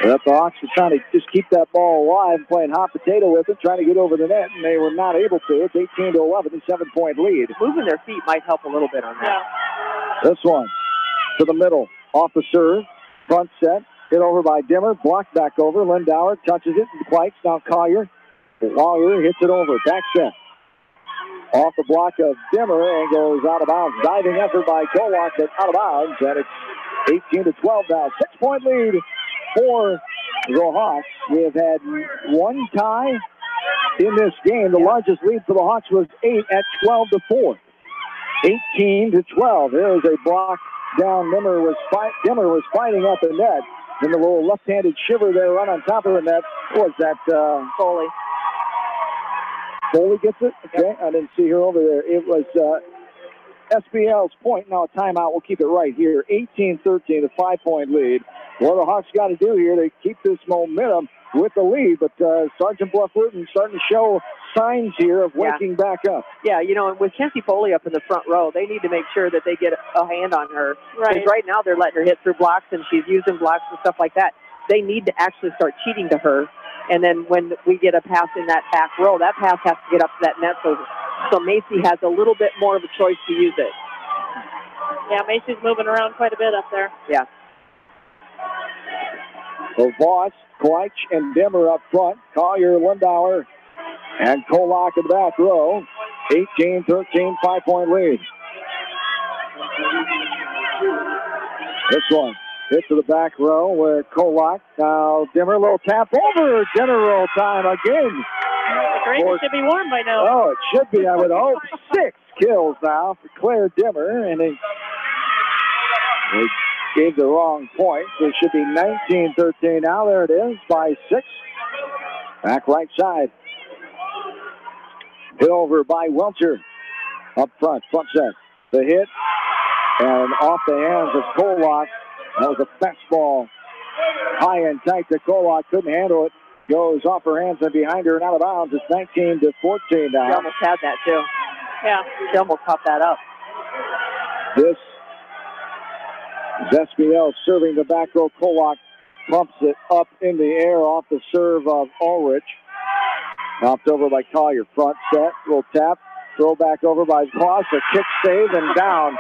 A: But the Hawks were trying to just keep that ball alive, playing hot potato with it, trying to get over the net, and they were not able to. It's 18-11, a 7-point lead.
B: Moving their feet might help a little bit on that.
A: This one to the middle, off the serve, front set, hit over by Dimmer, blocked back over. Lindauer touches it, and Kleitz, now Collier. Collier hits it over, back set. Off the block of Dimmer and goes out of bounds. Diving effort by Kolak, but out of bounds, and it's 18-12 now. 6-point lead for the Hawks. We have had one tie in this game. The largest lead for the Hawks was 8 at 12-4. 18-12. There is a block down. Dimmer was fighting up the net. Then the little left-handed shiver there right on top of the net. What was that?
B: Foley.
A: Foley gets it? Okay, I didn't see her over there. It was SBL's point. Now a timeout. We'll keep it right here. 18-13, a 5-point lead. What the Hawks got to do here to keep this momentum with the lead, but Sergeant Bluff Luton starting to show signs here of waking back up.
B: Yeah, you know, with Kenzie Foley up in the front row, they need to make sure that they get a hand on her.
C: Right.
B: Because right now they're letting her hit through blocks, and she's using blocks and stuff like that. They need to actually start cheating to her. And then when we get a pass in that back row, that pass has to get up to that net, so Macy has a little bit more of a choice to use it.
C: Yeah, Macy's moving around quite a bit up there.
B: Yeah.
A: So Voss, Kleitch, and Dimmer up front. Collier, Lindauer, and Kolak in the back row. 18-13, 5-point lead. This one hit to the back row where Kolak. Now Dimmer, little tap over. General time again.
C: The gravy should be warm by now.
A: Oh, it should be, I would hope. 6 kills now for Claire Dimmer, and they gave the wrong point. It should be 19-13 now. There it is by 6. Back right side. Hit over by Welcher. Up front set. The hit, and off the hands of Kolak. That was a fastball. High and tight to Kolak. Couldn't handle it. Goes off her hands and behind her and out of bounds. It's 19-14 now.
B: She almost had that, too.
C: Yeah.
B: She almost caught that up.
A: This is SBL serving the back row. Kolak pumps it up in the air off the serve of Ulrich. Knocked over by Collier. Front set. Little tap. Throw back over by Voss. A kick save and down.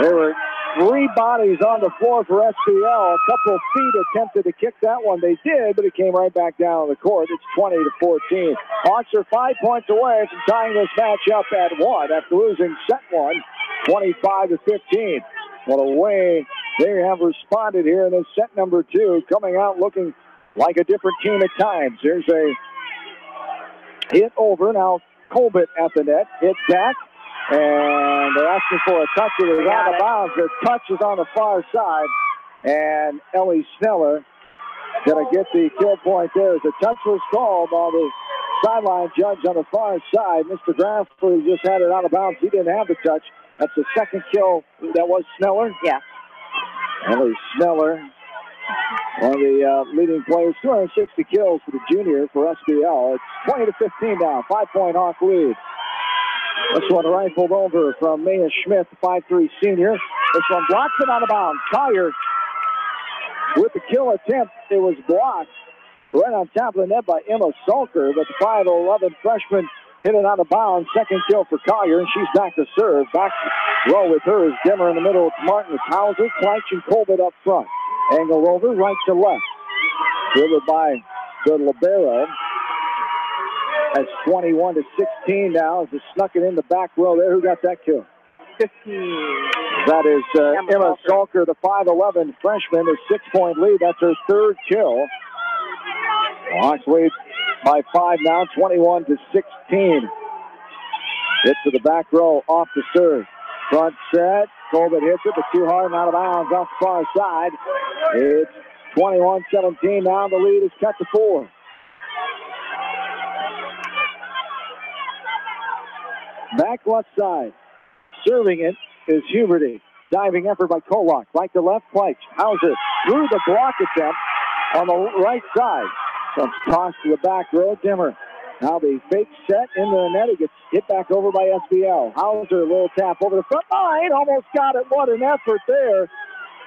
A: There were 3 bodies on the floor for SBL. A couple feet attempted to kick that one. They did, but it came right back down the court. It's 20-14. Hawks are 5 points away from tying this match up at 1 after losing set 1, 25-15. What a way they have responded here in this set number 2, coming out looking like a different team at times. Here's a hit over. Now Colbert at the net. Hit back. And they're asking for a touch. It is out of bounds. The touch is on the far side. And Ellie Sneller going to get the kill point there. The touch was called by the sideline judge on the far side. Mr. Grafley just had it out of bounds. He didn't have the touch. That's the second kill. That was Sneller?
B: Yeah.
A: Ellie Sneller, one of the leading players. 260 kills for the junior for SBL. It's 20-15 now. 5-point Hawk lead. This one rifled over from Maya Schmidt, 5'3" senior. This one blocks it out of bounds. Collier with the kill attempt. It was blocked right on top of the net by Emma Salker, but the 5'11" freshman hit it out of bounds. Second kill for Collier, and she's back to serve. Back row with her is Dimmer in the middle. It's Martin, it's Hauser, Kleitch, and Colbert up front. Angle over, right to left. Driven by the libero. That's 21-16 now as they snuck it in the back row there. Who got that kill?
B: 15.
A: That is Emma Salker, the 5'11" freshman, a 6-point lead. That's her third kill. Hawks lead by 5 now, 21-16. Hit to the back row, off the serve. Front set, Colbert hits it, but too hard and out of bounds off the far side. It's 21-17 now. The lead is cut to 4. Back left side. Serving it is Huberty. Diving effort by Kolak. Right to left, Kleitch. Hauser through the block attempt on the right side. So toss to the back row. Dimmer. Now the fake set into the net. It gets hit back over by SBL. Hauser, a little tap over the front line. Almost got it. What an effort there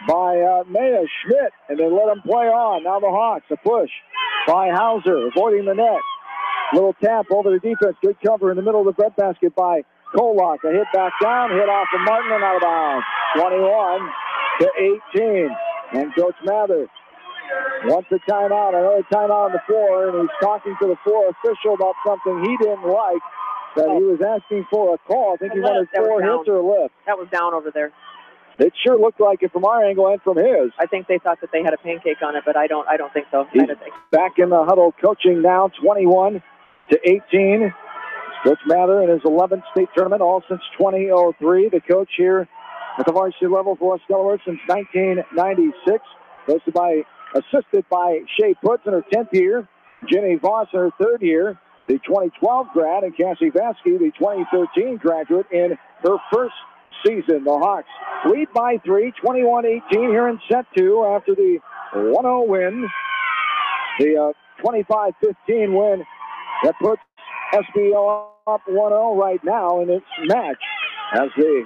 A: by Maya Schmidt. And they let him play on. Now the Hawks, a push by Hauser, avoiding the net. Little tap over the defense. Good cover in the middle of the breadbasket by Kolak. A hit back down. Hit off of Martin and out of bounds. 21-18. And Coach Mather wants a timeout. Another timeout on the floor. And he's talking to the floor official about something he didn't like. That he was asking for a call. I think he wanted 4 hits or a lift.
B: That was down over there.
A: It sure looked like it from our angle and from his.
B: I think they thought that they had a pancake on it, but I don't think so.
A: He's back in the huddle coaching now, 21-18. Coach Mather in his 11th state tournament, all since 2003. The coach here at the varsity level for West Delaware since 1996. Assisted by Shea Putz in her 10th year, Jenny Voss in her 3rd year, the 2012 grad, and Cassie Vasky, the 2013 graduate, in her first season. The Hawks lead by 3, 21-18 here in set 2 after the 1-0 win. The 25-15 win that puts SBL up 1-0 right now in its match, as the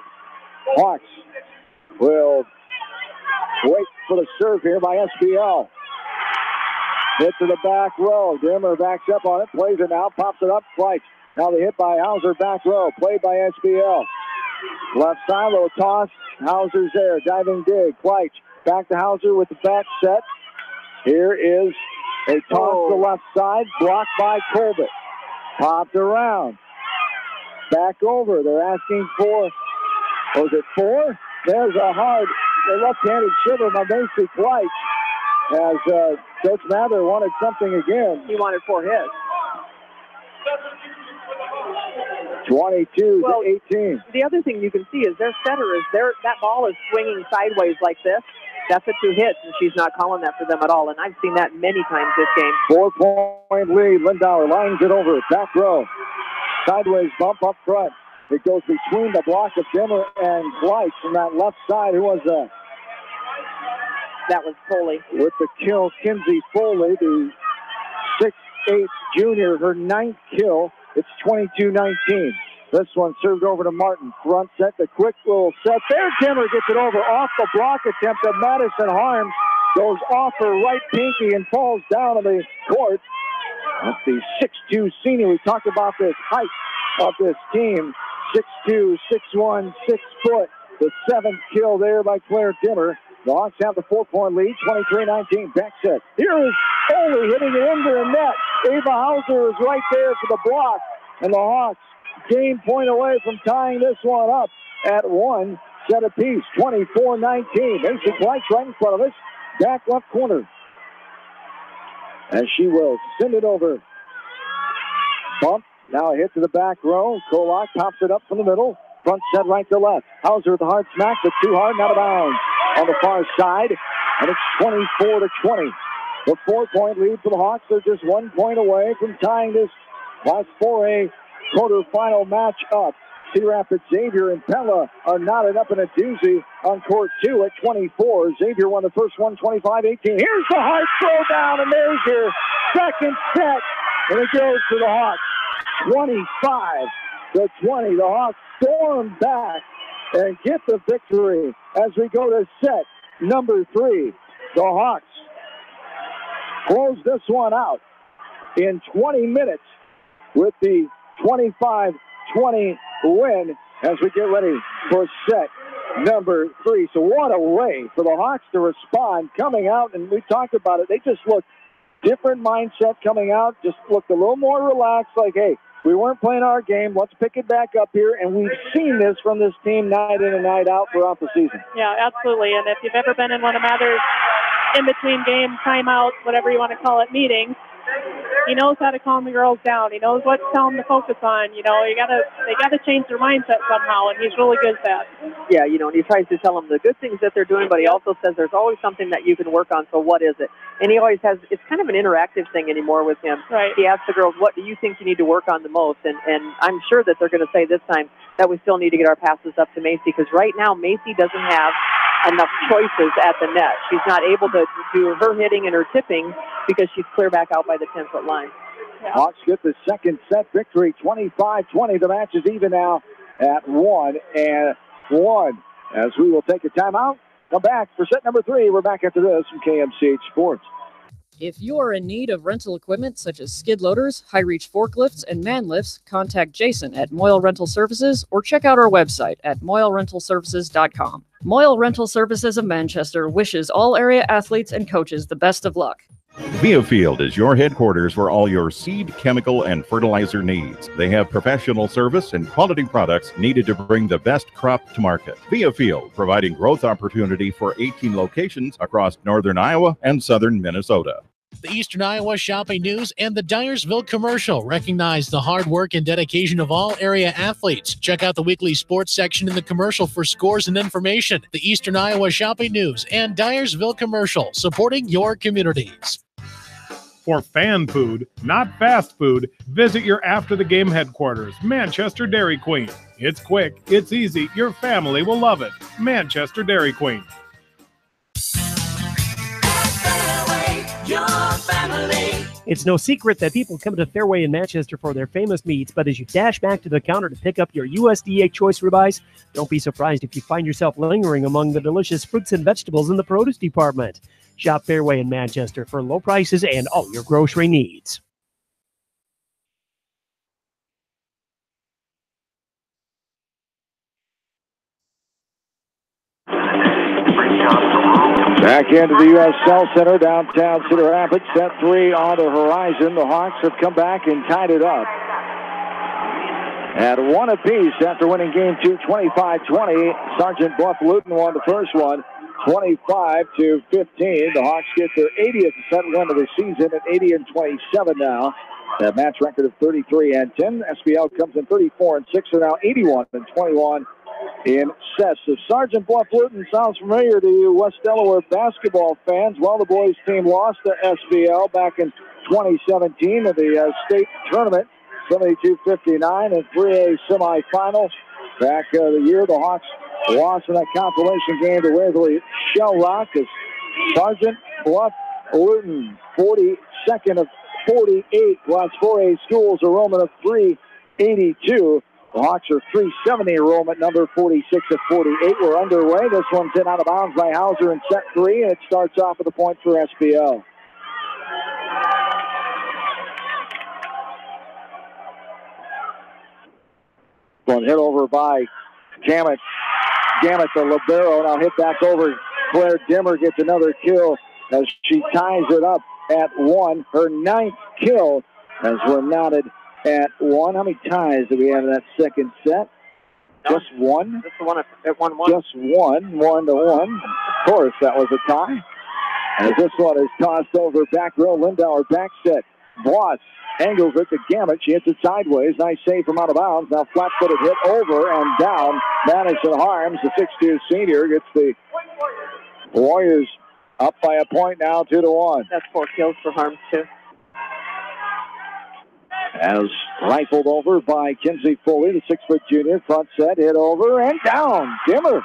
A: Hawks will wait for the serve here by SBL. Hit to the back row. Dimmer backs up on it, plays it now, pops it up, flights. Now the hit by Hauser, back row, played by SBL. Left side, little toss. Hauser's there, diving dig, flights. Back to Hauser with the back set. Here is a toss to the left side, blocked by Colbert. Popped around. Back over. They're asking for, was it 4? There's a hard left-handed shiver by Macy Flight, as Coach Mather wanted something again.
B: He wanted 4 hits.
A: 22-18.
B: The other thing you can see is their setter is there. That ball is swinging sideways like this. That's a 2 hits, and she's not calling that for them at all. And I've seen that many times this game.
A: 4-point lead. Lindauer lines it over. Back row. Sideways bump up front. It goes between the block of Dimmer and Fleisch from that left side. Who was that?
B: That was Foley.
A: With the kill, Kinsey Foley, the 6'8 junior, her 9th kill. It's 22-19. This one served over to Martin. Front set, the quick little set there. Dimmer gets it over off the block attempt of Madison Harms. Goes off her right pinky and falls down on the court. That's the 6'2 senior. We talked about this height of this team. 6'2", 6'1", 6 foot. The 7th kill there by Claire Dimmer. The Hawks have the 4-point lead, 23-19. Back set. Here is Foley hitting it into the net. Ava Hauser is right there for the block. And the Hawks game point away from tying this one up at 1 set apiece. 24-19. Macy Fleisch right in front of us. Back left corner. As she will send it over. Bump. Now a hit to the back row. Kolak pops it up from the middle. Front set right to left. Hauser with the hard smack, but too hard, not out of bounds. On the far side, and it's 24-20. The 4-point lead for the Hawks. They're just 1 point away from tying this Class 4A quarterfinal match up. Cedar Rapids Xavier and Pella are knotted up in a doozy on court 2 at 24. Xavier won the first one, 25-18. Here's the hard throw down, and there's your second set. And it goes to the Hawks. 25-20. The Hawks storm back and get the victory as we go to set number 3. The Hawks close this one out in 20 minutes with the 25-20 win as we get ready for set number 3. So what a way for the Hawks to respond coming out, and we talked about it. They just looked different mindset coming out, just looked a little more relaxed, like, hey, we weren't playing our game. Let's pick it back up here. And we've seen this from this team night in and night out throughout the season.
C: Yeah, absolutely. And if you've ever been in one of Mather's in-between game, timeout, whatever you want to call it, meetings, he knows how to calm the girls down. He knows what to tell them to focus on. You know, they gotta change their mindset somehow, and he's really good at that.
B: Yeah, you know, and he tries to tell them the good things that they're doing, but he also says there's always something that you can work on, so what is it? And he always has, it's kind of an interactive thing anymore with him.
C: Right.
B: He asks the girls, what do you think you need to work on the most? And I'm sure that they're going to say this time that we still need to get our passes up to Macy, because right now Macy doesn't have enough choices at the net. She's not able to do her hitting and her tipping because she's clear back out by the 10-foot line.
C: Yeah.
A: Hawks get the second set victory, 25-20. The match is even now at 1-1. As we will take a timeout, come back for set number 3. We're back after this from KMCH Sports.
S: If you are in need of rental equipment such as skid loaders, high-reach forklifts, and man lifts, contact Jason at Moyle Rental Services or check out our website at moylerentalservices.com. Moyle Rental Services of Manchester wishes all area athletes and coaches the best of luck.
T: Viafield is your headquarters for all your seed, chemical, and fertilizer needs. They have professional service and quality products needed to bring the best crop to market. Viafield, providing growth opportunity for 18 locations across northern Iowa and southern Minnesota.
J: The Eastern Iowa Shopping News and the Dyersville Commercial recognize the hard work and dedication of all area athletes. Check out the weekly sports section in the commercial for scores and information. The Eastern Iowa Shopping News and Dyersville Commercial, supporting your communities.
E: For fan food, not fast food, visit your after-the-game headquarters, Manchester Dairy Queen. It's quick, it's easy, your family will love it. Manchester Dairy Queen.
U: Your family.
G: It's no secret that people come to Fairway in Manchester for their famous meats, but as you dash back to the counter to pick up your USDA choice ribeyes, don't be surprised if you find yourself lingering among the delicious fruits and vegetables in the produce department. Shop Fairway in Manchester for low prices and all your grocery needs.
A: Back into the U.S. Cell Center, downtown Cedar Rapids. Set 3 on the horizon. The Hawks have come back and tied it up at 1 apiece after winning game 2, 25-20. Sergeant Bluff Luton won the first one, 25-15. The Hawks get their 80th set win of the season at 80-27 now. That match record of 33-10. SBL comes in 34-6, and now 81-21 in sets. If Sergeant Bluff Luton sounds familiar to you West Delaware basketball fans, well, the boys team lost to SBL back in 2017 at the state tournament, 72-59 in 3A semifinals. Back the year the Hawks lost in that consolation game to Waverly Shell Rock as Sergeant Bluff Luton, 42nd of 48 Class 4A schools, enrollment of 382. The Hawks are 370 enrollment, number 46 of 48. We're underway. This one's hit out of bounds by Hauser in set 3, and it starts off with a point for SBL. One hit over by Gamet. Gamet, the libero, now hit back over. Claire Dimmer gets another kill as she ties it up at 1. Her 9th kill as we're knotted at 1. How many ties do we have in that second set? Just one?
B: Just the one at 1-1.
A: Just one, 1-1. Of course, that was a tie. As this one is tossed over back row. Lindauer back set. Voss angles it to Gamet. She hits it sideways. Nice save from out of bounds. Now flat-footed hit over and down. Madison Harms, the 6'2 senior, gets the Warriors up by a point now, 2-1.
B: That's 4 kills for Harms, too.
A: As rifled over by Kinsey Foley, the 6-foot junior. Front set, hit over and down. Dimmer,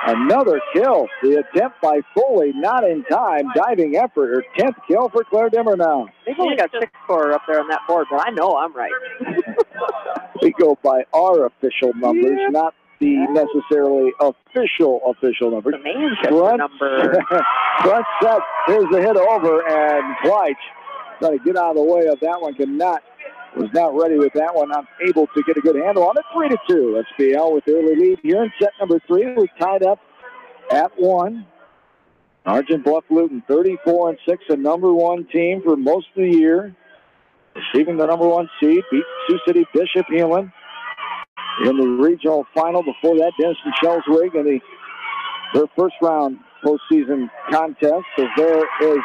A: another kill. The attempt by Foley, not in time. Diving effort. Her 10th kill for Claire Dimmer now.
B: They've only got 6 scorer up there on that board, but I know I'm right.
A: We go by our official numbers, not the necessarily official numbers.
B: The Manchester number.
A: Front set, here's the hit over, and Kleitch trying to get out of the way of that one. Was not ready with that one. Not able to get a good handle on it. 3-2. SBL with the early lead here in set number 3. We're tied up at 1. Sergeant Bluff Luton, 34-6, a number 1 team for most of the year. Receiving the number 1 seed, beat Sioux City Bishop Heelan in the regional final. Before that, Denison Shelswig in their first round postseason contest. So there is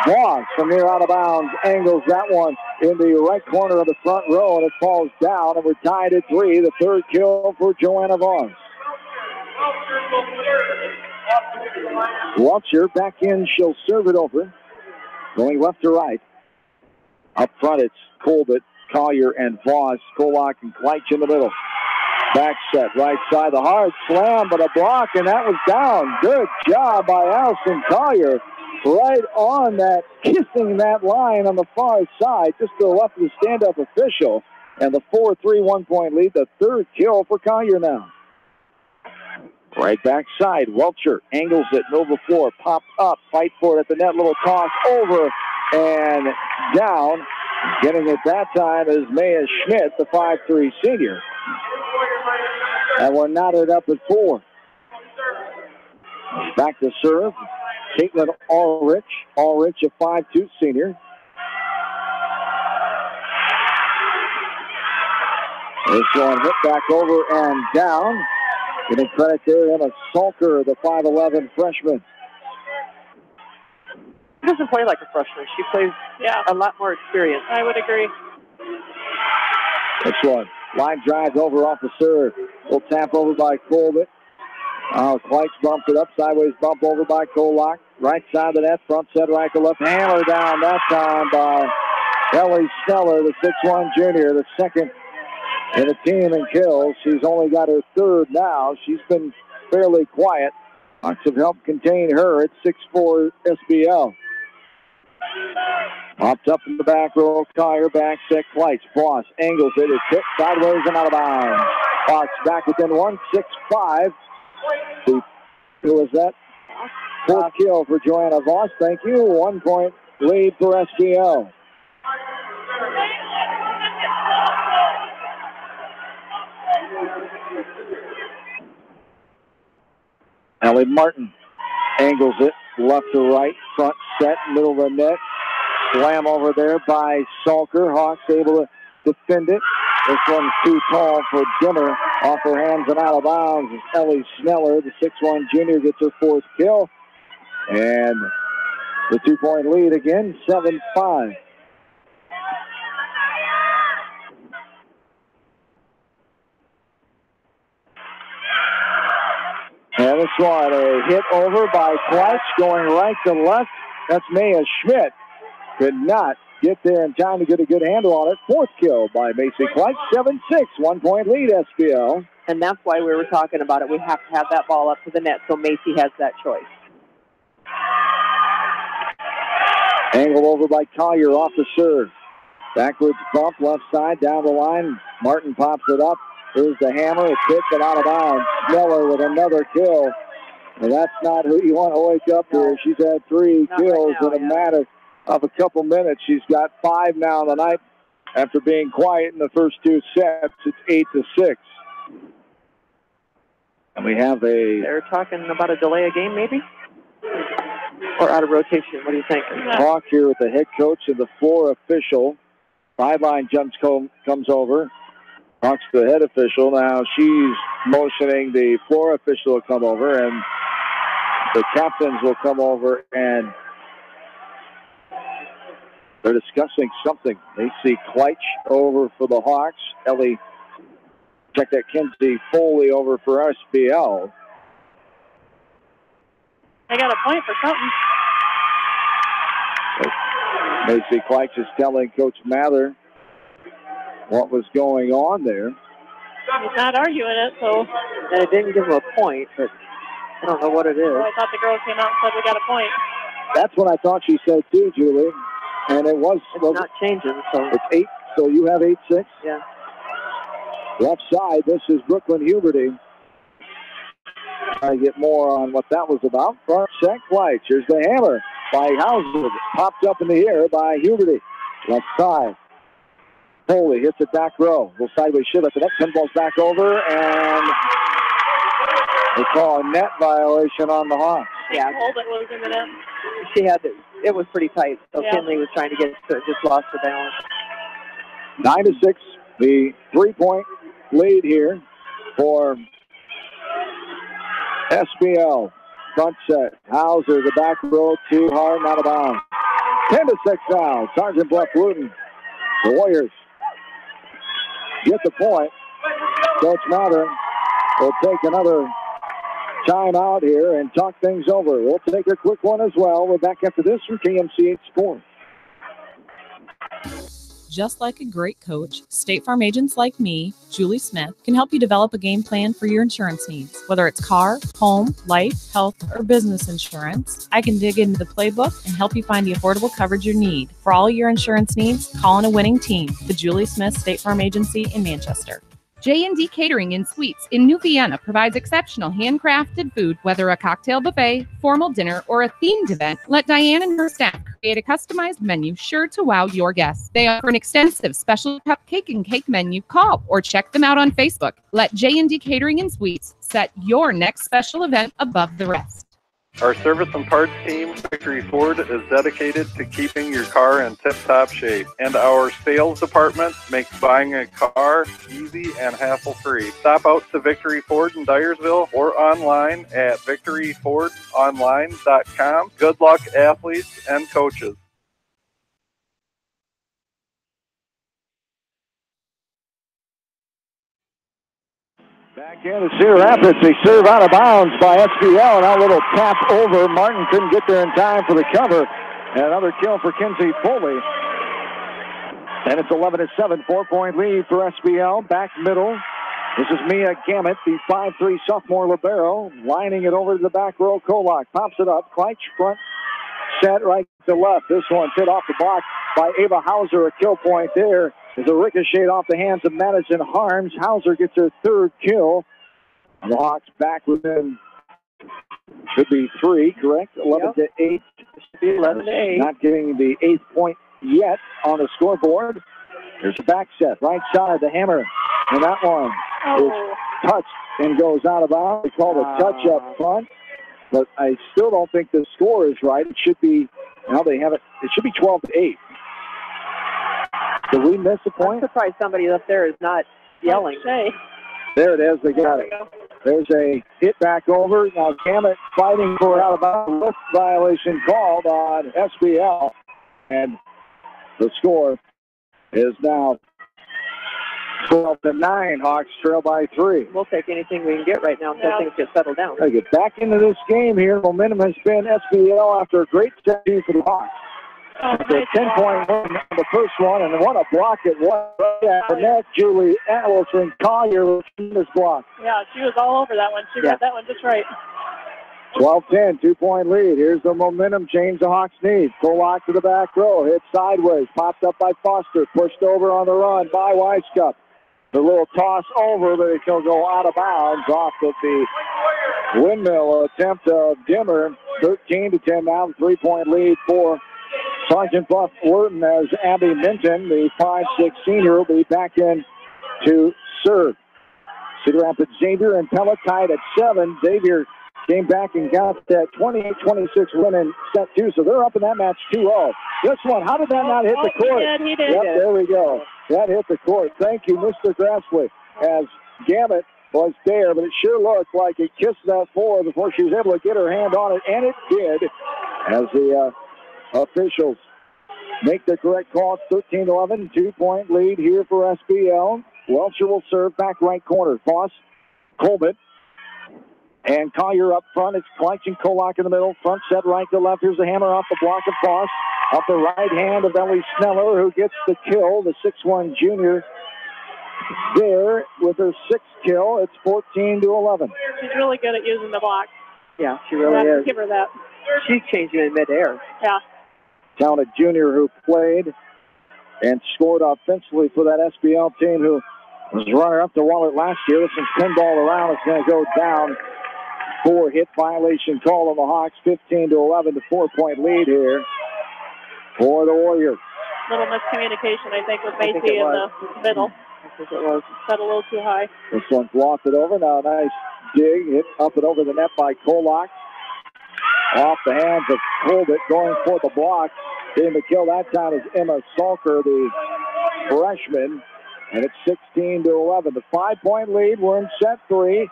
A: Voss from near out of bounds, angles that one in the right corner of the front row, and it falls down, and we're tied at 3. The 3rd kill for Joanna Voss. Walcher back in, she'll serve it over. Going left to right. Up front, it's Colbert, Collier, and Voss. Kolak and Kleitch in the middle. Back set, right side, the hard slam, but a block, and that was down. Good job by Allison Collier. Right on that, kissing that line on the far side, just to the left of the stand-up official. And the 4-3 1-point lead, the 3rd kill for Collier now. Right back side, Welcher angles it, middle of the floor, pop up, fight for it at the net, little toss over and down. Getting it that time is Maya Schmidt, the 5'3 senior. And we're knotted up at 4. Back to serve. Caitlin Ulrich. Ulrich, a 5'2" senior. This one hit back over and down. Getting credit there, Emma Salker, the 5'11" freshman.
B: She doesn't play like a freshman. She plays a lot more experience.
C: I would agree.
A: This one, line drive over off the serve. Will tap over by Colbert. Kleitz bumps it up, sideways bump over by Kolak. Right side of the net, front set, right to left. Hammer down that time by Ellie Sneller, the 6'1" junior, the second in the team in kills. She's only got her third now. She's been fairly quiet. Hawks have helped contain her at 6'4" SBL. Popped up in the back row, Collier back set, Kleitz. Boss angles it. It's hit sideways and out of bounds. Hawks back within 1, 6-5. Who was that? Fourth kill for Joanna Voss. Thank you. 1 point lead for SBL. Ellie Martin angles it left to right, front set, middle of the net. Slam over there by Salker. Hawks able to defend it. This one's too tall for Dimmer. Off her hands and out of bounds. Ellie Sneller, the 6'1" junior, gets her fourth kill. And the 2-point lead again, 7-5. And this one, a hit over by Kleitz, going right to left. That's Maya Schmidt. Could not get there in time to get a good handle on it. Fourth kill by Macy Kleitz, 7-6, 1 point lead, SBL.
B: And that's why we were talking about it. We have to have that ball up to the net, so Macy has that choice.
A: Angle over by Collier off the serve. Backwards bump, left side, down the line. Martin pops it up. Here's the hammer. It's hit, but out of bounds. Sneller with another kill. And that's not who you want to wake up here. She's had 3 kills in a matter of a couple minutes. She's got 5 now in the night after being quiet in the first 2 sets. It's 8-6. And we have a...
B: They're talking about a delay of game, maybe? Or out of rotation. What do you think?
A: Talk here with the head coach and the floor official. Sideline jumps comes over. Talks to the head official. Now she's motioning the floor official to come over, and the captains will come over, and they're discussing something. They see Kleitz over for the Hawks. Ellie, check that, Kinsey Foley over for SBL.
C: I got a point for something.
A: Macy Kleitz is telling Coach Mather what was going on there.
C: He's not arguing it, so.
B: And it didn't give him a point, but I don't know what it is.
C: Well, I thought the girls came out and said we got a point.
A: That's what I thought she said too, Julie. And it was.
B: It's not changing, so.
A: It's 8, so you have 8-6?
B: Yeah.
A: Left side, this is Brooklyn Huberty. Try to get more on what that was about. Front set, Kleitz. Here's the hammer by Hauser. Popped up in the air by Huberty. Left side. Foley hits it back row. Little sideways shift at the net. Pinballs back over, and they call a net violation on the Hawks.
C: Yeah, Holden was in the net.
B: She had it was pretty tight, so
C: Yeah.
B: Kinley was trying to get to it, just lost her balance.
A: 9-6, the 3-point lead here for SBL. Front set. Hauser, the back row, too hard, not a bounds. 10-6 now. Sergeant Bluff Luton. The Warriors get the point. Coach Mather will take another timeout here and talk things over. We'll take a quick one as well. We're back after this from KMCH Sports.
F: Just like a great coach, State Farm agents like me, Julie Smith, can help you develop a game plan for your insurance needs. Whether it's car, home, life, health, or business insurance, I can dig into the playbook and help you find the affordable coverage you need. For all your insurance needs, call in a winning team. The Julie Smith State Farm Agency in Manchester.
V: J&D Catering and Suites in New Vienna provides exceptional handcrafted food, whether a cocktail buffet, formal dinner, or a themed event. Let Diane and her staff create a customized menu sure to wow your guests. They offer an extensive special cupcake and cake menu. Call or check them out on Facebook. Let J&D Catering and Suites set your next special event above the rest.
H: Our service and parts team, Victory Ford, is dedicated to keeping your car in tip-top shape. And our sales department makes buying a car easy and hassle-free. Stop out to Victory Ford in Dyersville or online at victoryfordonline.com. Good luck, athletes and coaches.
A: Back in to Cedar Rapids. They serve out of bounds by SBL, and now a little tap over. Martin couldn't get there in time for the cover. And another kill for Kinsey Foley. And it's 11-7, 4-point lead for SBL. Back middle. This is Mia Gamet, the 5'3" sophomore libero, lining it over to the back row. Kolak pops it up. Kleitch front set right to left. This one hit off the block by Ava Hauser. A kill point there. There's a ricochet off the hands of Madison Harms. Hauser gets her third kill. And the Hawks back within, should be 3, correct? 11-8.
B: 11-8.
A: Not getting the 8th point yet on the scoreboard. There's a back set, right side, the hammer. And that one is touched and goes out of bounds. They call a touch up front. But I still don't think the score is right. It should be, now they have it, it should be 12-8. Did we miss a point?
B: I'm surprised somebody up there is not yelling.
A: There it is. They got it. There's a hit back over. Now Gamet fighting for out of bounds. Lift violation called on SBL. And the score is now 12-9. Hawks trail by 3.
B: We'll take anything we can get right now until things get settled down.
A: They get back into this game here. Momentum has been SBL after a great start for the Hawks. The 10-point win on the first one, and what a block it was. At the net, Julie Allison Collier with this block.
C: Yeah, she was all over that one. She read that one just right.
A: 12-10, 2-point lead. Here's the momentum change the Hawks need. Kolak to the back row, hit sideways, popped up by Foster, pushed over on the run by Weiskup. The little toss over, but it will go out of bounds off of the windmill attempt of Dimmer. 13-10 now, 3-point lead for Sergeant Bluff Wharton as Abby Minton, the 5'6" senior, will be back in to serve. Cedar Rapids Xavier and Pella tied at 7. Xavier came back and got that 28-26 win in set 2, so they're up in that match 2-0. This one, how did that not hit the court?
C: He did.
A: Yep, there we go. That hit the court. Thank you, Mr. Grassley. As Gamet was there, but it sure looked like it kissed that floor before she was able to get her hand on it, and it did, as the officials make the correct call. It's 13-11, 2-point lead here for SBL. Welcher will serve back right corner. Foss, Colbert, and Collier up front. It's Kleitch and Kolak in the middle. Front set right to left. Here's the hammer off the block of Foss. Off the right hand of Ellie Sneller, who gets the kill. The 6'1" junior there with her 6th kill. It's 14-11.
C: She's really good at using the block.
B: Yeah, she really is.
C: Give her that.
B: She's changing in midair.
C: Yeah.
A: Talented junior who played and scored offensively for that SBL team, who was runner-up to Wahlert last year. This one's pinball around. It's going to go down. 4 hit violation call on the Hawks. 15-11 to 4-point lead here for the Warriors.
C: Little miscommunication, I think, with Macy in the middle.
B: I think it was.
C: Set a little too high.
A: This one's lofted over. Now a nice dig. Hit up and over the net by Kolak. Off the hands of Colbert, going for the block. Getting the kill that time is Emma Salker, the freshman. And it's 16-11. The 5-point lead. We're in set 3.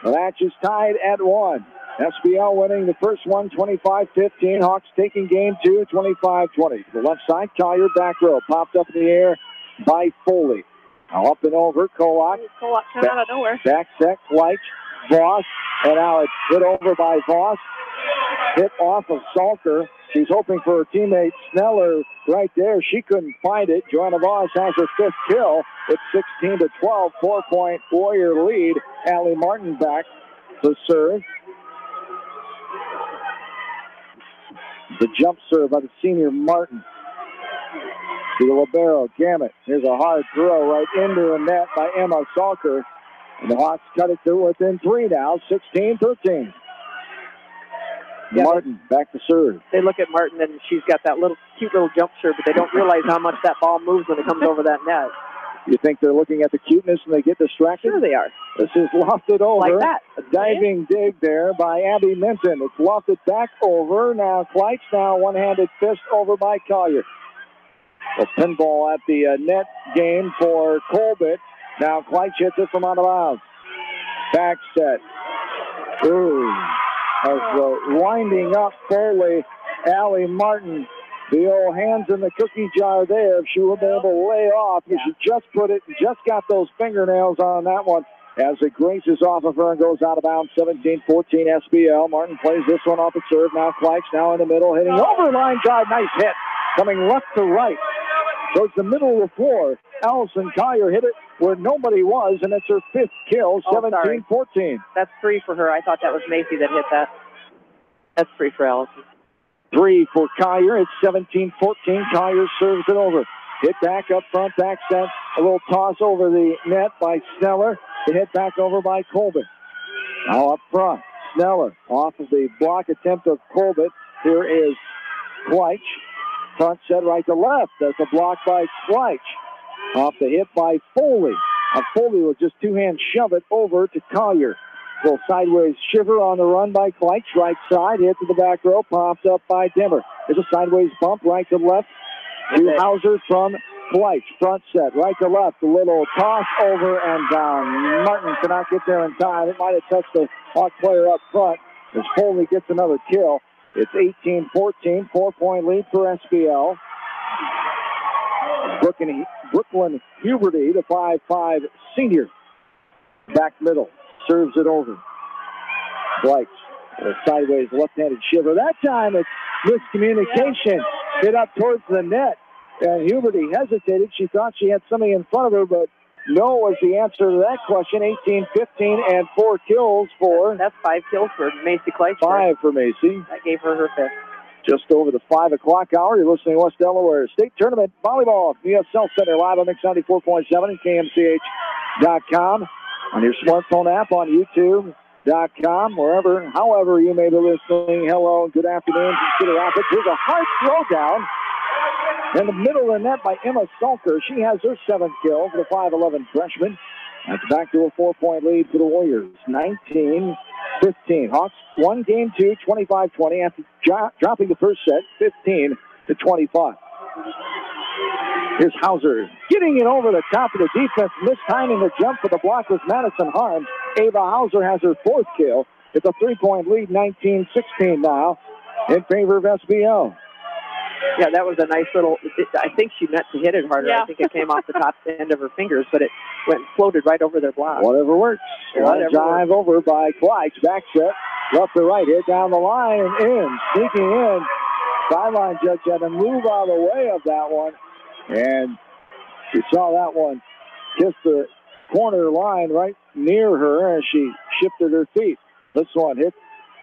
A: The match is tied at 1. SBL winning the first one, 25-15. Hawks taking game 2, 25-20. The left side, Collier back row. Popped up in the air by Foley. Now up and over, Kolak.
C: Kolak came out of nowhere.
A: Back set, Kleitch, Voss. And now it's hit over by Voss. Hit off of Salker. She's hoping for her teammate Sneller right there. She couldn't find it. Joanna Voss has her 5th kill. It's 16-12, 4-point Warrior lead. Allie Martin back to serve. The jump serve by the senior Martin. To the libero, Gamet. Here's a hard throw right into the net by Emma Salker. And the Hawks cut it to within 3 now, 16-13.
B: Yeah,
A: Martin back to serve.
B: They look at Martin and she's got that little cute little jump serve, but they don't realize how much that ball moves when it comes over that net.
A: You think they're looking at the cuteness and they get distracted?
B: Sure they are.
A: This is lofted over.
B: Like that.
A: A diving dig there by Abby Minton. It's lofted back over. Now Kleitz, now one-handed fist over by Collier. A pinball at the net game for Colbert. Now Kleitz hits it from out of bounds. Back set. Ooh. As winding up Foley, Allie Martin. The old hands in the cookie jar there. If she would be able to lay off, if she just just got those fingernails on that one as it graces off of her and goes out of bounds. 17-14 SBL. Martin plays this one off the serve. Now Kleitz now in the middle, hitting over line drive. Nice hit. Coming left to right towards the middle of the floor. Allison Collier hit it where nobody was, and it's her 5th kill. 17-14.
B: That's 3 for her. I thought that was Macy that hit that. That's 3 for Allison.
A: 3 for Collier. It's 17-14. Collier serves it over. Hit back up front, back set. A little toss over the net by Sneller. The hit back over by Colbert. Now up front, Sneller off of the block attempt of Colbert. Here is Kleitz. Front set right to left. That's a block by Kleitz. Off the hit by Foley. Foley will just two-hand shove it over to Collier. Little sideways shiver on the run by Kleitz. Right side, hit to the back row, popped up by Dimmer. There's a sideways bump right to left. To Hauser from Kleitz. Front set, right to left. A little toss over and down. Martin cannot get there in time. It might have touched the Hawk player up front as Foley gets another kill. It's 18-14, 4-point lead for SBL. Brooklyn Huberty, the 5'5" senior. Back middle. Serves it over. Kleitz, a sideways left-handed shiver. That time it's miscommunication. Hit up towards the net. And Huberty hesitated. She thought she had something in front of her, but no was the answer to that question. 18-15 and 4 kills for...
B: That's 5 kills for Macy Kleitz.
A: 5 for Macy.
B: That gave her her 5th.
A: Just over the 5 o'clock hour. You're listening to West Delaware State Tournament Volleyball at the USL Center live on Mix 94.7 and KMCH.com. On your smartphone app, on YouTube.com, wherever, however you may be listening. Hello, good afternoon from Cedar Rapids. Here's a hard throwdown in the middle of the net by Emma Salker. She has her 7th kill for the 5'11" freshman. That's back to a 4-point lead for the Warriors. 19-15. Hawks won game 2, 25-20 after dropping the first set, 15-25. Here's Hauser getting it over the top of the defense, mistiming the jump for the block was Madison Harms. Ava Hauser has her 4th kill. It's a 3-point lead, 19-16 now in favor of SBL.
B: Yeah, that was a nice little, I think she meant to hit it harder. Yeah. I think it came off the top end of her fingers, but it went floated right over their block.
A: Whatever works. Drive over by Kleitz. Back set, left to right, hit down the line and in. Sneaking in. Sideline judge had to move out of the way of that one. And she saw that one kiss the corner line right near her as she shifted her feet. This one hit.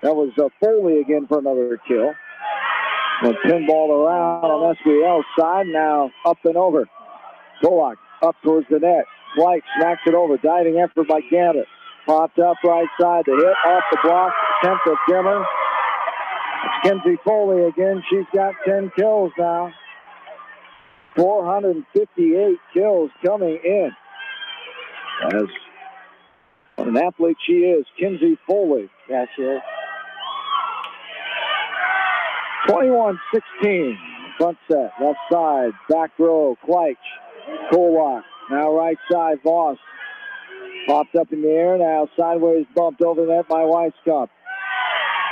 A: That was Foley again for another kill. And pinball around on SBL's side. Now up and over. Kolak up towards the net. White smacks it over. Diving effort by Gambit. Popped up right side. The hit off the block. Attempt of Dimmer. It's Kenzie Foley again. She's got 10 kills now. 458 kills coming in. As what an athlete she is, Kenzie Foley.
B: Yeah, she is.
A: 21-16. Front set, left side, back row, Kleitz, Kolak. Now right side, Voss. Popped up in the air, now sideways bumped over that by Weisskopf.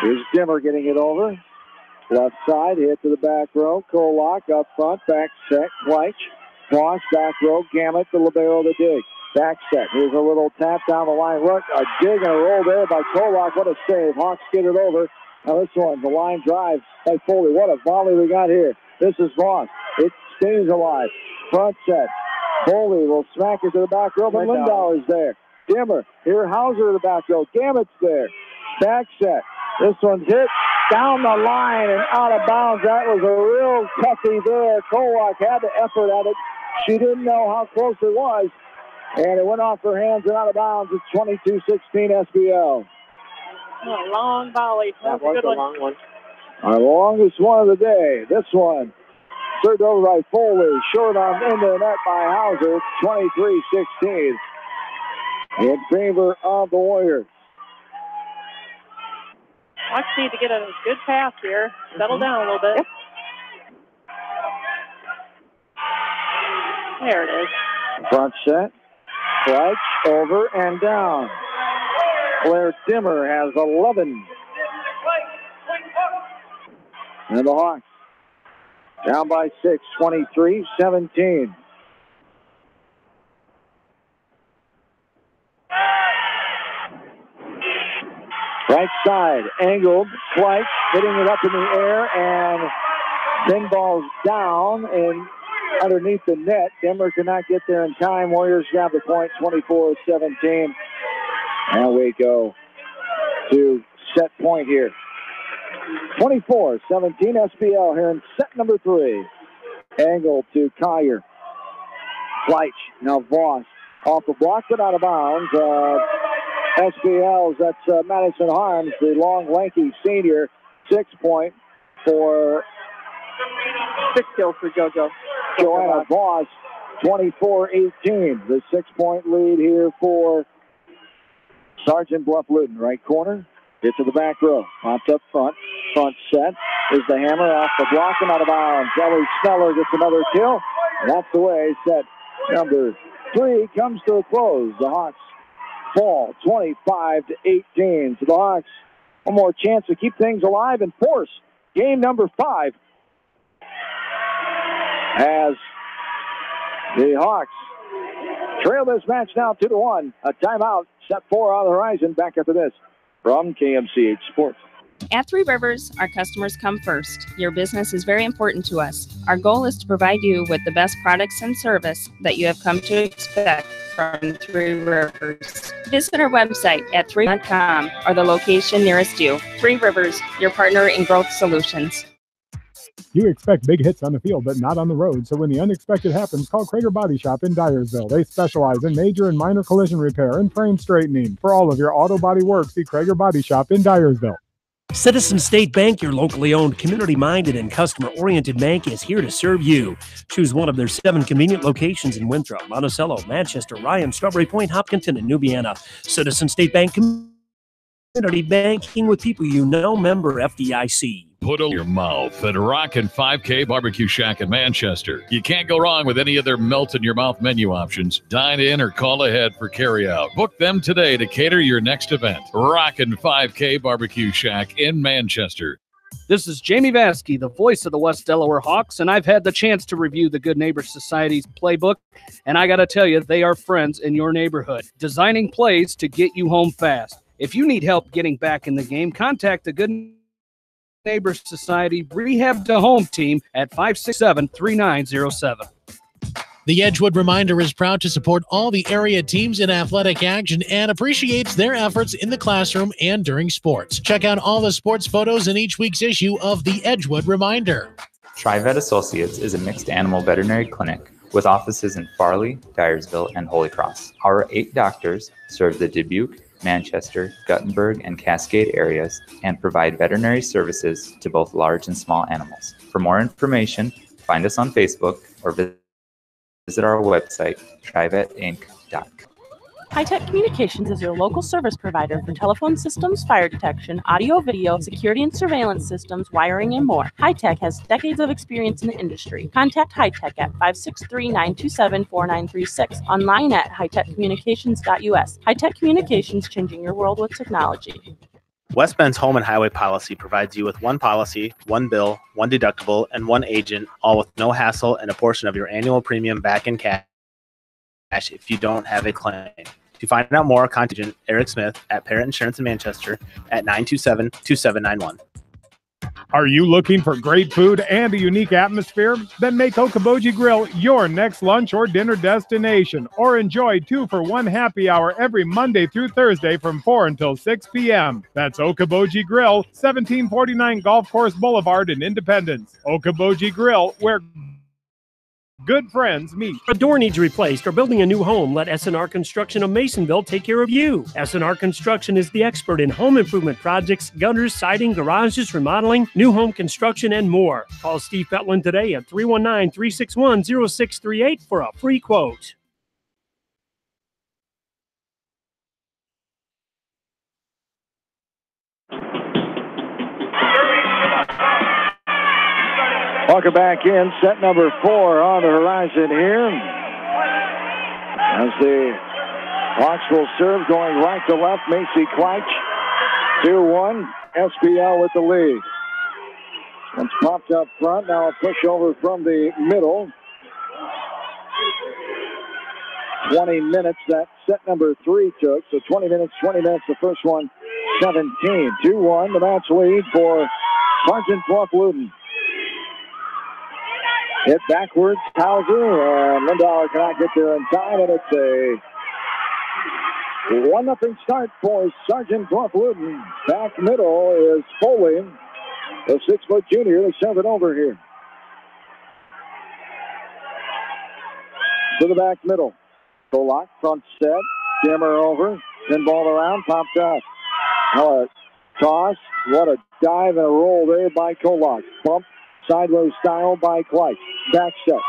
A: Here's Dimmer getting it over. Left side, hit to the back row. Kolak up front, back set, Kleitz. Voss, back row, Gamet, the libero to dig. Back set, here's a little tap down the line. Look, a dig and a roll there by Kolak. What a save. Hawks get it over. Now this one, the line drive by Foley. What a volley we got here. This is Voss. It stays alive. Front set. Foley will smack it to the back row, but Lindauer's there. Dimmer. Here, Hauser to the back row. Gamet's there. Back set. This one's hit down the line and out of bounds. That was a real toughie there. Kolak had the effort at it. She didn't know how close it was, and it went off her hands and out of bounds. It's 22-16 SBL.
C: A long volley.
B: That was a long one.
A: Our longest one of the day. This one, Served over by Foley. Short on into the net by Hauser. 23-16 in favor of the Warriors.
C: Hawks need to get a good pass here. Settle down a little bit.
B: Yep.
C: There it is.
A: Front set. Fletch over and down. Blair Dimmer has 11. And the Hawks down by 6, 23-17. Right side, angled, Fleisch hitting it up in the air, and then ball's down and underneath the net. Denver cannot get there in time. Warriors grab the point, 24-17. And we go to set point here. 24-17 SPL here in set number 3. Angle to Collier. Fleisch, now Voss off the block, but out of bounds. SPL's, that's Madison Harms, the long, lanky senior. 6 point for
B: 6 kills for JoJo.
A: Joanna Voss, 24-18. The 6 point lead here for Sergeant Bluff Luton. Right corner, get to the back row. Pops up front. Front set is the hammer off the block and out of bounds. Ellie Sneller gets another kill. And that's the way set number 3 comes to a close. The Hawks fall 25-18. So the Hawks, one more chance to keep things alive and force game number 5 as the Hawks trail this match now 2-1. A timeout, set 4 on the horizon. Back after this from KMCH Sports.
I: At Three Rivers, our customers come first. Your business is very important to us. Our goal is to provide you with the best products and service that you have come to expect from Three Rivers. Visit our website at 3.com or the location nearest you. Three Rivers, your partner in growth solutions.
E: You expect big hits on the field, but not on the road. So when the unexpected happens, call Krager Body Shop in Dyersville. They specialize in major and minor collision repair and frame straightening. For all of your auto body work, see Krager Body Shop in Dyersville.
G: Citizen State Bank, your locally owned, community-minded, and customer-oriented bank, is here to serve you. Choose one of their 7 convenient locations in Winthrop, Monticello, Manchester, Ryan, Strawberry Point, Hopkinton, and Nubiana. Citizen State Bank, community banking with people you know, member FDIC.
K: Put on your mouth at Rockin' 5K Barbecue Shack in Manchester. You can't go wrong with any of their melt-in-your-mouth menu options. Dine in or call ahead for carryout. Book them today to cater your next event. Rockin' 5K Barbecue Shack in Manchester.
R: This is Jamie Vaskey, the voice of the West Delaware Hawks, and I've had the chance to review the Good Neighbor Society's playbook, and I got to tell you, they are friends in your neighborhood, designing plays to get you home fast. If you need help getting back in the game, contact the Good Neighbor Society Rehab to Home team at 567-3907.
J: The Edgewood Reminder is proud to support all the area teams in athletic action and appreciates their efforts in the classroom and during sports. Check out all the sports photos in each week's issue of the Edgewood Reminder.
W: TriVet Associates is a mixed animal veterinary clinic with offices in Farley, Dyersville, and Holy Cross. Our 8 doctors serve the Dubuque, Manchester, Guttenberg, and Cascade areas and provide veterinary services to both large and small animals. For more information, find us on Facebook or visit our website, trivetinc.com.
X: High-Tech Communications is your local service provider for telephone systems, fire detection, audio, video, security and surveillance systems, wiring, and more. High-Tech has decades of experience in the industry. Contact High-Tech at 563-927-4936, online at hightechcommunications.us. High-Tech Communications, changing your world with technology.
Y: West Bend's home and highway policy provides you with one policy, one bill, one deductible, and one agent, all with no hassle and a portion of your annual premium back in cash if you don't have a claim. To find out more, contact agent Eric Smith at Parrott Insurance in Manchester at 927-2791.
E: Are you looking for great food and a unique atmosphere? Then make Okoboji Grill your next lunch or dinner destination, or enjoy 2-for-1 happy hour every Monday through Thursday from 4 until 6 p.m. That's Okoboji Grill, 1749 Golf Course Boulevard in Independence. Okoboji Grill, where Good friends meet.
G: A door needs replaced or building a new home, let S&R Construction of Masonville take care of you. S&R Construction is the expert in home improvement projects, gutters, siding, garages, remodeling, new home construction, and more. Call Steve Petland today at 319-361-0638 for a free quote.
A: Welcome back in. Set number 4 on the horizon here. As the Hawks will serve going right to left. Macy Kleitch, 2-1. SPL with the lead. It's popped up front. Now a push over from the middle. 20 minutes that set number 3 took. So 20 minutes, the first one, 17. 2-1, the match lead for Sergeant Bluff Luton. Hit backwards, Hauser, and Lindauer cannot get there in time, and it's a 1-0 start for Sergeant Bluff Luton. Back middle is Foley, the 6-foot junior, to serve it over here. To the back middle. Kolak, front set, Dimmer over, then ball around, popped up. Now a toss, what a dive and a roll there by Kolak. Bump. Sideways style by Kleitch. Back set.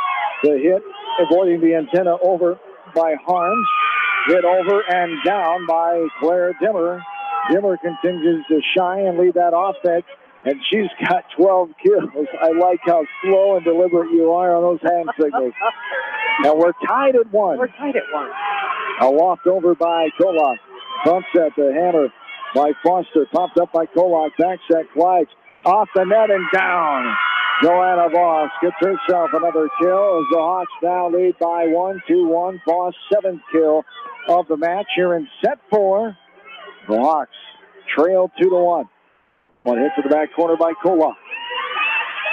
A: The hit, avoiding the antenna over by Harms. Hit over and down by Claire Dimmer. Dimmer continues to shine and lead that offense, and she's got 12 kills. I like how slow and deliberate you are on those hand signals. And we're tied at 1. A walked over by Kolak. Front set, the hammer by Foster. Popped up by Kolak. Back set, Kleitch. Off the net and down. Joanna Voss gets herself another kill as the Hawks now lead by 1, 2-1. Voss, 7th kill of the match here in set 4. The Hawks trail 2-1. One hit to the back corner by Kolak.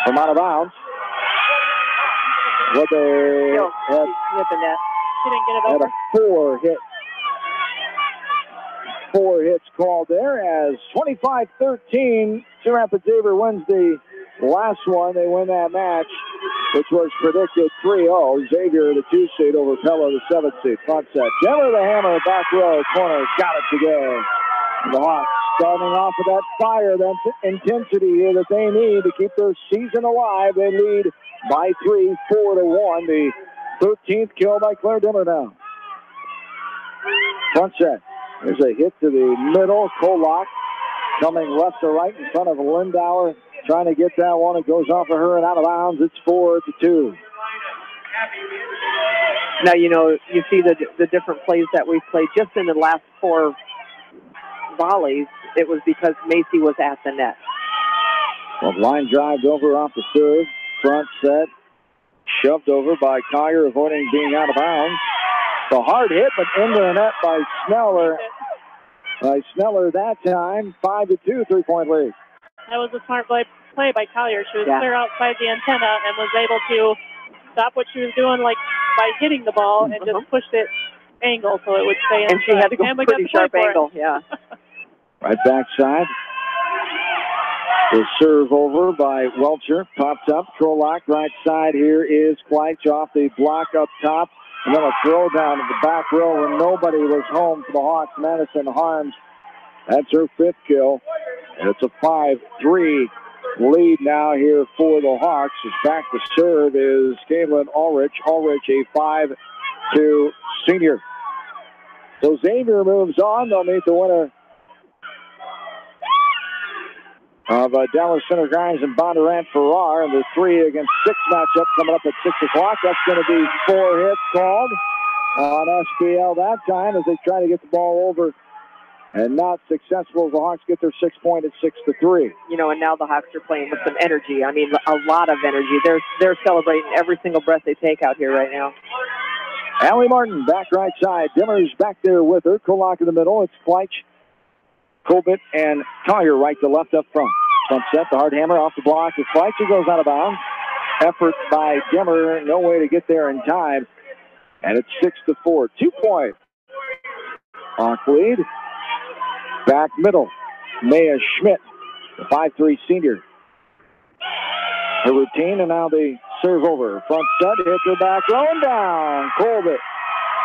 A: From out of bounds. What they
B: hit the net. She didn't get it over.
A: Had a 4 hits called there as 25-13. Cedar Rapids Xavier wins the last one. They win that match, which was predicted 3-0. Xavier, the 2 seed, over Pella, the 7 seed. Front set. Gemmer, the hammer, back row, corner, got it to go. The Hawks starting off with that fire, that intensity here that they need to keep their season alive. They lead by 3, 4-1. The 13th kill by Claire Dimmer now. Front set. There's a hit to the middle. Kolak coming left to right in front of Lindauer. Trying to get that one. It goes off of her and out of bounds. It's 4-2.
B: Now, you know, you see the different plays that we've played just in the last 4 volleys. It was because Macy was at the net.
A: Well, line drive over off the serve. Front set. Shoved over by Collier, avoiding being out of bounds. The hard hit, but into the net by Sneller. That time, 5-2, 3-point lead.
C: That was a smart play by Collier. She was clear outside the antenna and was able to stop what she was doing, like by hitting the ball, and just pushed it angle so it would stay inside.
B: And she had to go pretty sharp angle, yeah.
A: Right backside. The serve over by Welcher. Pops up. Kolak right side. Here is Kleitch off the block up top. And then a throw down to the back row where nobody was home for the Hawks. Madison Harms. That's her 5th kill. And it's a 5-3 lead now here for the Hawks. As back to serve is Caitlin Ulrich. Ulrich, a 5'2" senior. So Xavier moves on. They'll meet the winner of Dallas Center Grimes and Bondurant Farrar in the 3 against 6 matchup coming up at 6 o'clock. That's going to be 4 hits called on SPL that time as they try to get the ball over and not successful as the Hawks get their 6 point at 6-3.
B: You know, and now the Hawks are playing with some energy. I mean, a lot of energy. They're celebrating every single breath they take out here right now.
A: Allie Martin back right side. Dimmer's back there with her. Kolak in the middle. It's Kleitch, Colbert, and Collier right to left up front. Front set, the hard hammer off the block. As Kleitch goes out of bounds. Effort by Dimmer. No way to get there in time. And it's 6-4. 2 point. Hawk lead. Back middle. Maya Schmidt, the 5'3" senior. Her routine, and now the serve over. Front set, hits the back row and down. Colbert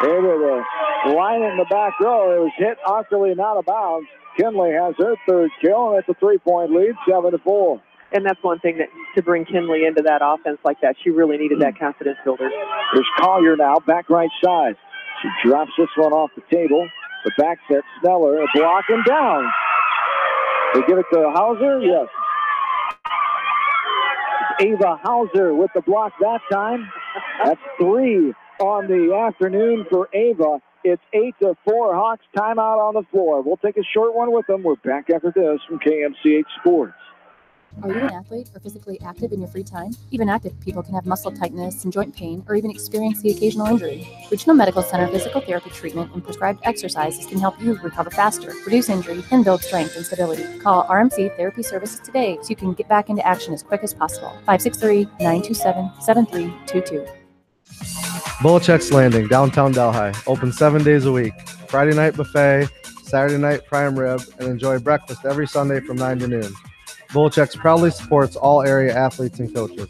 A: able to line it in the back row. It was hit awkwardly, not out of bounds. Kinley has her third kill, and it's a 3-point lead, 7-4.
B: And that's one thing that to bring Kinley into that offense like that, she really needed that confidence builder.
A: Here's Collier now, back right side. She drops this one off the table. The back set, Sneller, a block and down. They give it to Hauser? Yes. It's Ava Hauser with the block that time. That's 3 on the afternoon for Ava. It's 8-4. Hawks timeout on the floor. We'll take a short one with them. We're back after this from KMCH Sports.
L: Are you an athlete or physically active in your free time? Even active people can have muscle tightness and joint pain or even experience the occasional injury. Regional Medical Center physical therapy treatment and prescribed exercises can help you recover faster, reduce injury, and build strength and stability. Call RMC Therapy Services today so you can get back into action as quick as possible. 563-927-7322.
M: Bolichek's Landing, downtown Delhi. Open 7 days a week. Friday night buffet, Saturday night prime rib, and enjoy breakfast every Sunday from 9 to noon. Bolichek's proudly supports all area athletes and coaches.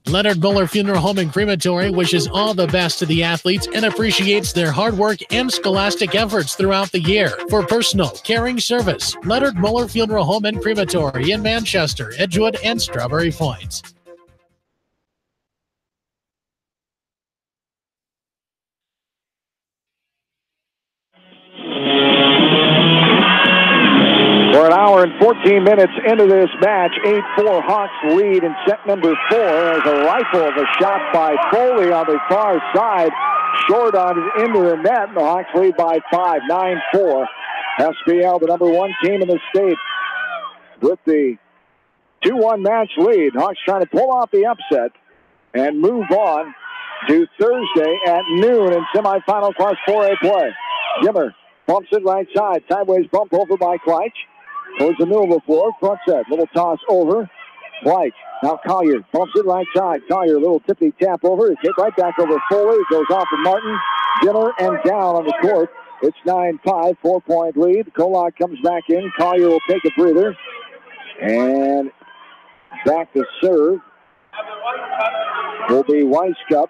J: Leonard Muller Funeral Home and Crematory wishes all the best to the athletes and appreciates their hard work and scholastic efforts throughout the year. For personal, caring service, Leonard Muller Funeral Home and Crematory in Manchester, Edgewood, and Strawberry Point.
A: We're an hour and 14 minutes into this match. 8-4 Hawks lead in set number 4 as a rifle of a shot by Foley on the far side. Short on it into the net, and the Hawks lead by 5, 9-4. SBL, the number 1 team in the state, with the 2-1 match lead. Hawks trying to pull off the upset and move on to Thursday at noon in semifinal Class 4A play. Gimmer bumps it right side. Sideways bump over by Kleitch. Towards the middle of the floor. Front set. Little toss over. Kleitch. Now Collier bumps it right side. Collier, little tippy tap over. It's hit right back over Foley. It goes off of Martin. Gimmer and down on the court. It's 9-5. 4-point lead. Kolak comes back in. Collier will take a breather. And back to serve will be Weiskup.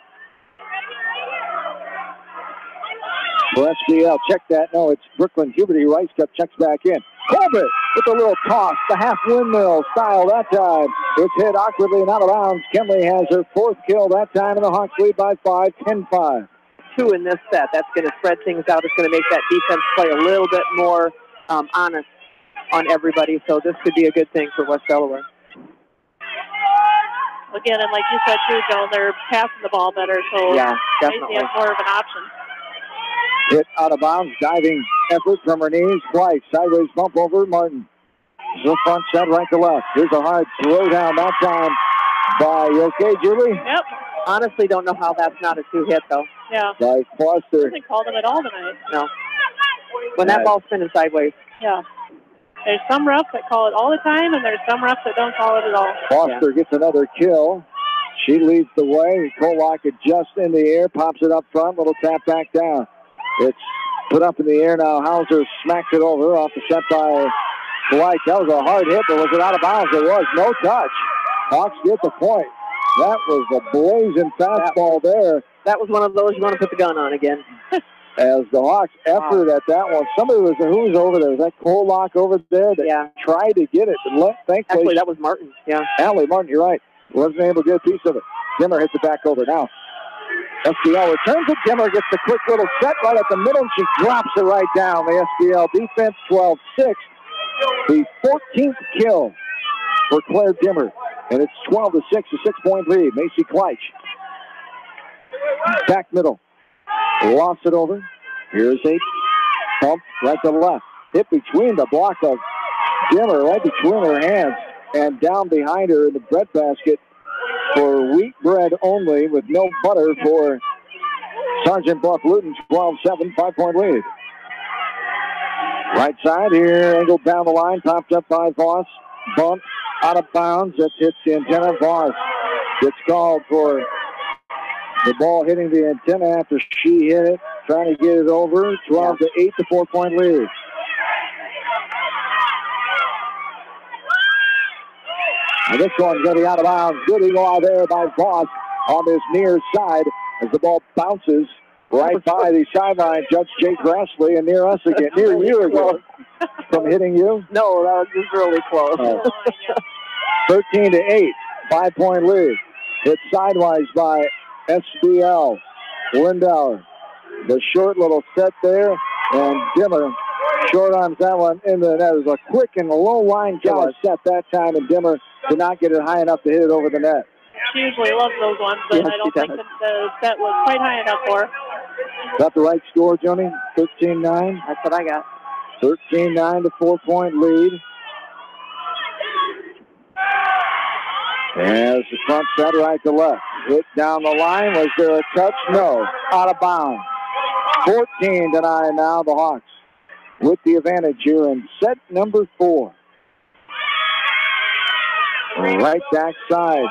A: For SBL, check that. No, it's Brooklyn Huberty. Weiskup checks back in. Colbert with a little toss, the half windmill style that time. It's hit awkwardly and out of bounds. Kinley has her 4th kill that time, and the Hawks lead by 5, 10-5.
B: 2 in this set. That's going to spread things out. It's going to make that defense play a little bit more honest on everybody. So this could be a good thing for West Delaware.
C: Again, and like you said too, Joan, they're passing the ball better, so
B: yeah, definitely.
C: Macy has more of an option.
A: Hit out of bounds, diving effort from her knees. Twice, sideways bump over Martin. The front set right to left. Here's a hard throw down that time by okay, Julie?
C: Yep.
B: Honestly, don't know how that's not a 2-hit, though.
C: Yeah.
A: By Foster.
C: Hasn't called him at all tonight.
B: No. When that ball's spinning sideways.
C: Yeah. There's some refs that call it all the time, and there's some refs that don't call it at all.
A: Foster gets another kill. She leads the way. Kolak adjusts in the air, pops it up front, little tap back down. It's put up in the air now. Hauser smacks it over off the set by White. That was a hard hit, but was it out of bounds? It was. No touch. Hawks get the point. That was a blazing fastball there.
B: That was one of those you want to put the gun on again.
A: As the Hawks effort at that one. Somebody was, who was over there? Was that Kolak over there that tried to get it? But thankfully,
B: actually, that was Martin. Yeah.
A: Allie Martin, you're right. Wasn't able to get a piece of it. Gimmer hits it back over now. SBL returns it. Gimmer gets the quick little set right at the middle, and she drops it right down. The SBL defense, 12-6. The 14th kill for Claire Gimmer. And it's 12-6, a 6-point lead. Macy Kleitch. Back middle. Lost it over. Here's a bump right to the left. Hit between the block of Gimmer, right between her hands, and down behind her in the bread basket for wheat bread only with no butter for Sergeant Bluff Luton. 12-7, 5-point lead. Right side here, angled down the line, popped up by Voss. Bump out of bounds. That hits the antenna. Voss gets called for the ball hitting the antenna after she hit it, trying to get it over. 12-8, the 4-point lead. And this one's going to be out of bounds. Good eagle there by Voss on this near side as the ball bounces right by the sideline. Judge Jake Grassley and near us again, near you again. From hitting you?
B: No, that was just really close.
A: 13-8, 5-point lead. Hit sidewise by SBL. Lindauer. The short little set there, and Dimmer short arms that one into the net. It was a quick and low line job set that time, and Dimmer did not get it high enough to hit it over the net.
C: She usually loves those ones, but
A: Yes,
C: I don't
A: she
C: think
A: does.
C: that the set was quite high enough for her.
A: Is that the right score, Joni? 13-9?
B: That's what I got.
A: 13-9 to 4-point lead. As the front set right to left. Hit down the line. Was there a touch? No. Out of bounds. 14-9 now, the Hawks with the advantage here in set number 4. Right back side.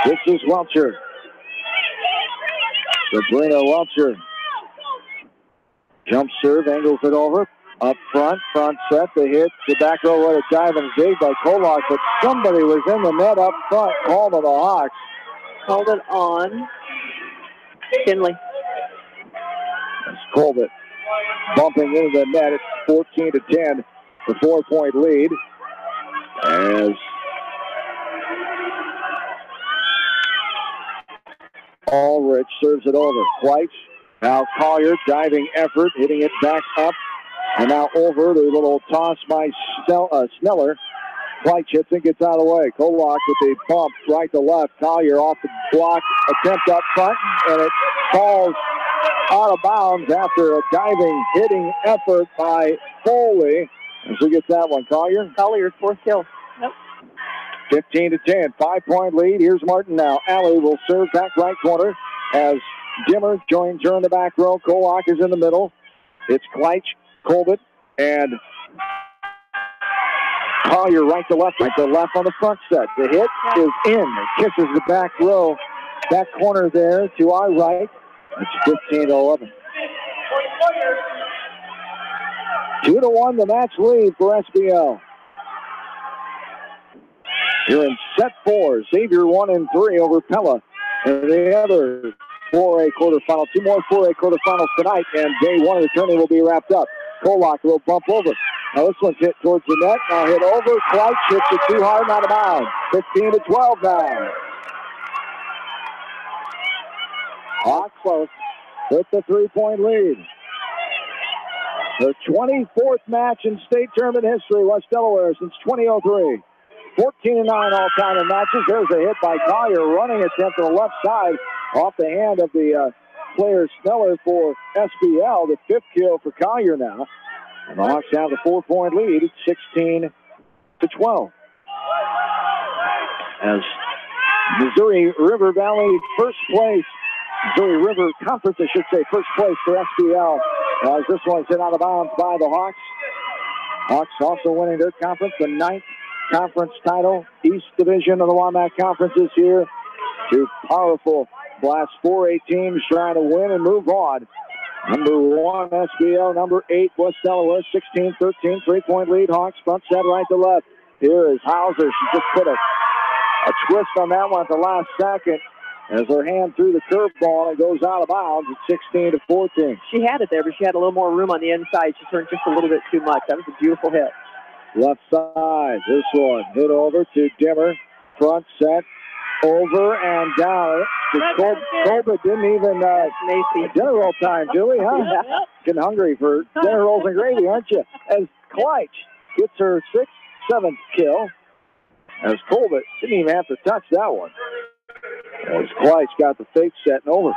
A: This is Welcher. Sabrina Welcher. Jump serve, angles it over. Up front set, the hit, the back row, what a dive and dig by Kolak, but somebody was in the net up front, called to the Hawks.
B: Called it on Kinley.
A: That's Colbert bumping into the net. It's 14-10, the 4-point lead. As Ulrich serves it over. White, now Collier, diving effort, hitting it back up. And now over, the little toss by Sneller. White hits and gets out of the way. Kolak with the bump right to left. Collier off the block, attempt up front, and it falls out of bounds after a diving, hitting effort by Foley. And who gets that one, Collier?
B: Collier's fourth kill. Yep.
A: 15-10, 5-point lead. Here's Martin now. Alley will serve back right corner as Dimmer joins her in the back row. Kolak is in the middle. It's Kleitch, Colbert, and Collier right to left on the front set. The hit is in. It kisses the back row, back corner there to our right. It's 15-11. 2-1 the match lead for SBL. Here in set 4, Xavier 1-3 over Pella. And the other 4A quarterfinal, 2 more 4A quarterfinals tonight, and day 1 of the tournament will be wrapped up. Kolak will bump over. Now this one's hit towards the net. Now hit over. Kleitch hits it too hard, not a bound. 15-12 now. Hawks close with the 3-point lead. The 24th match in state tournament history, West Delaware, since 2003. 14-9 all-time in matches. There's a hit by Collier, running attempt to the left side off the hand of the player Sneller for SBL. The 5th kill for Collier now. And the Hawks have the 4-point lead. It's 16-12. As Missouri River Valley first place, Missouri River Conference, I should say, first place for SBL. As this one's hit out of bounds by the Hawks. Hawks also winning their conference, the 9th conference title. East Division of the WAMAC Conference is here. 2 powerful Blast 4A teams trying to win and move on. Number 1, SBL. Number 8, West Delaware. 16-13, 3-point lead. Hawks front set right to left. Here is Hauser. She just put a twist on that one at the last second as her hand threw the curveball and it goes out of bounds. It's 16-14.
B: She had it there, but she had a little more room on the inside. She turned just a little bit too much. That was a beautiful hit.
A: Left side. This one hit over to Dimmer. Front set. Over and down. Colbert didn't even dinner roll time, Julie, huh? Getting hungry for dinner rolls and gravy, aren't you? As Kleitch gets her 6th, 7th kill. As Colbert didn't even have to touch that one. As Kleitch got the fake set and over.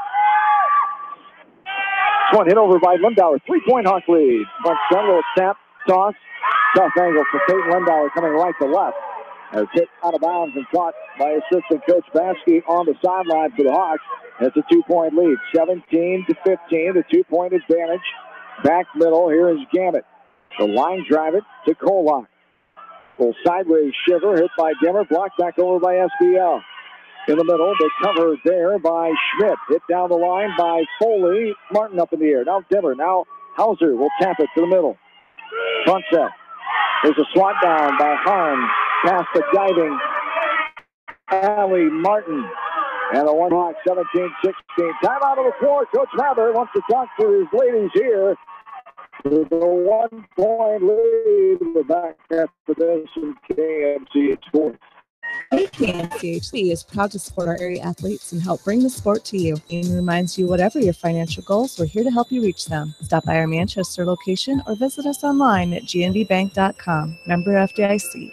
A: This one hit over by Lindauer. 3-point Hawk lead. Front set, little tap, toss. Tough angle for Peyton Lindauer coming right to left. As hit out of bounds and caught by assistant coach Baskey on the sideline for the Hawks. It's a 2-point lead, 17-15, the 2-point advantage. Back middle, here is Gamet. The line drive it to Kolak. Full sideways shiver, hit by Dimmer, blocked back over by SBL. In the middle, the cover there by Schmidt. Hit down the line by Foley. Martin up in the air. Now Dimmer, now Hauser will tap it to the middle. Front set. There's a swat down by Harms. Past the diving Allie Martin. And a 1-Hawk 17-16. Timeout on the floor. Coach Mather wants to talk to his ladies here. With a 1-point lead, we're back after this in KMC Sports.
D: KMCHC is proud to support our area athletes and help bring the sport to you. And reminds you, whatever your financial goals, we're here to help you reach them. Stop by our Manchester location or visit us online at gnbbank.com. Member FDIC.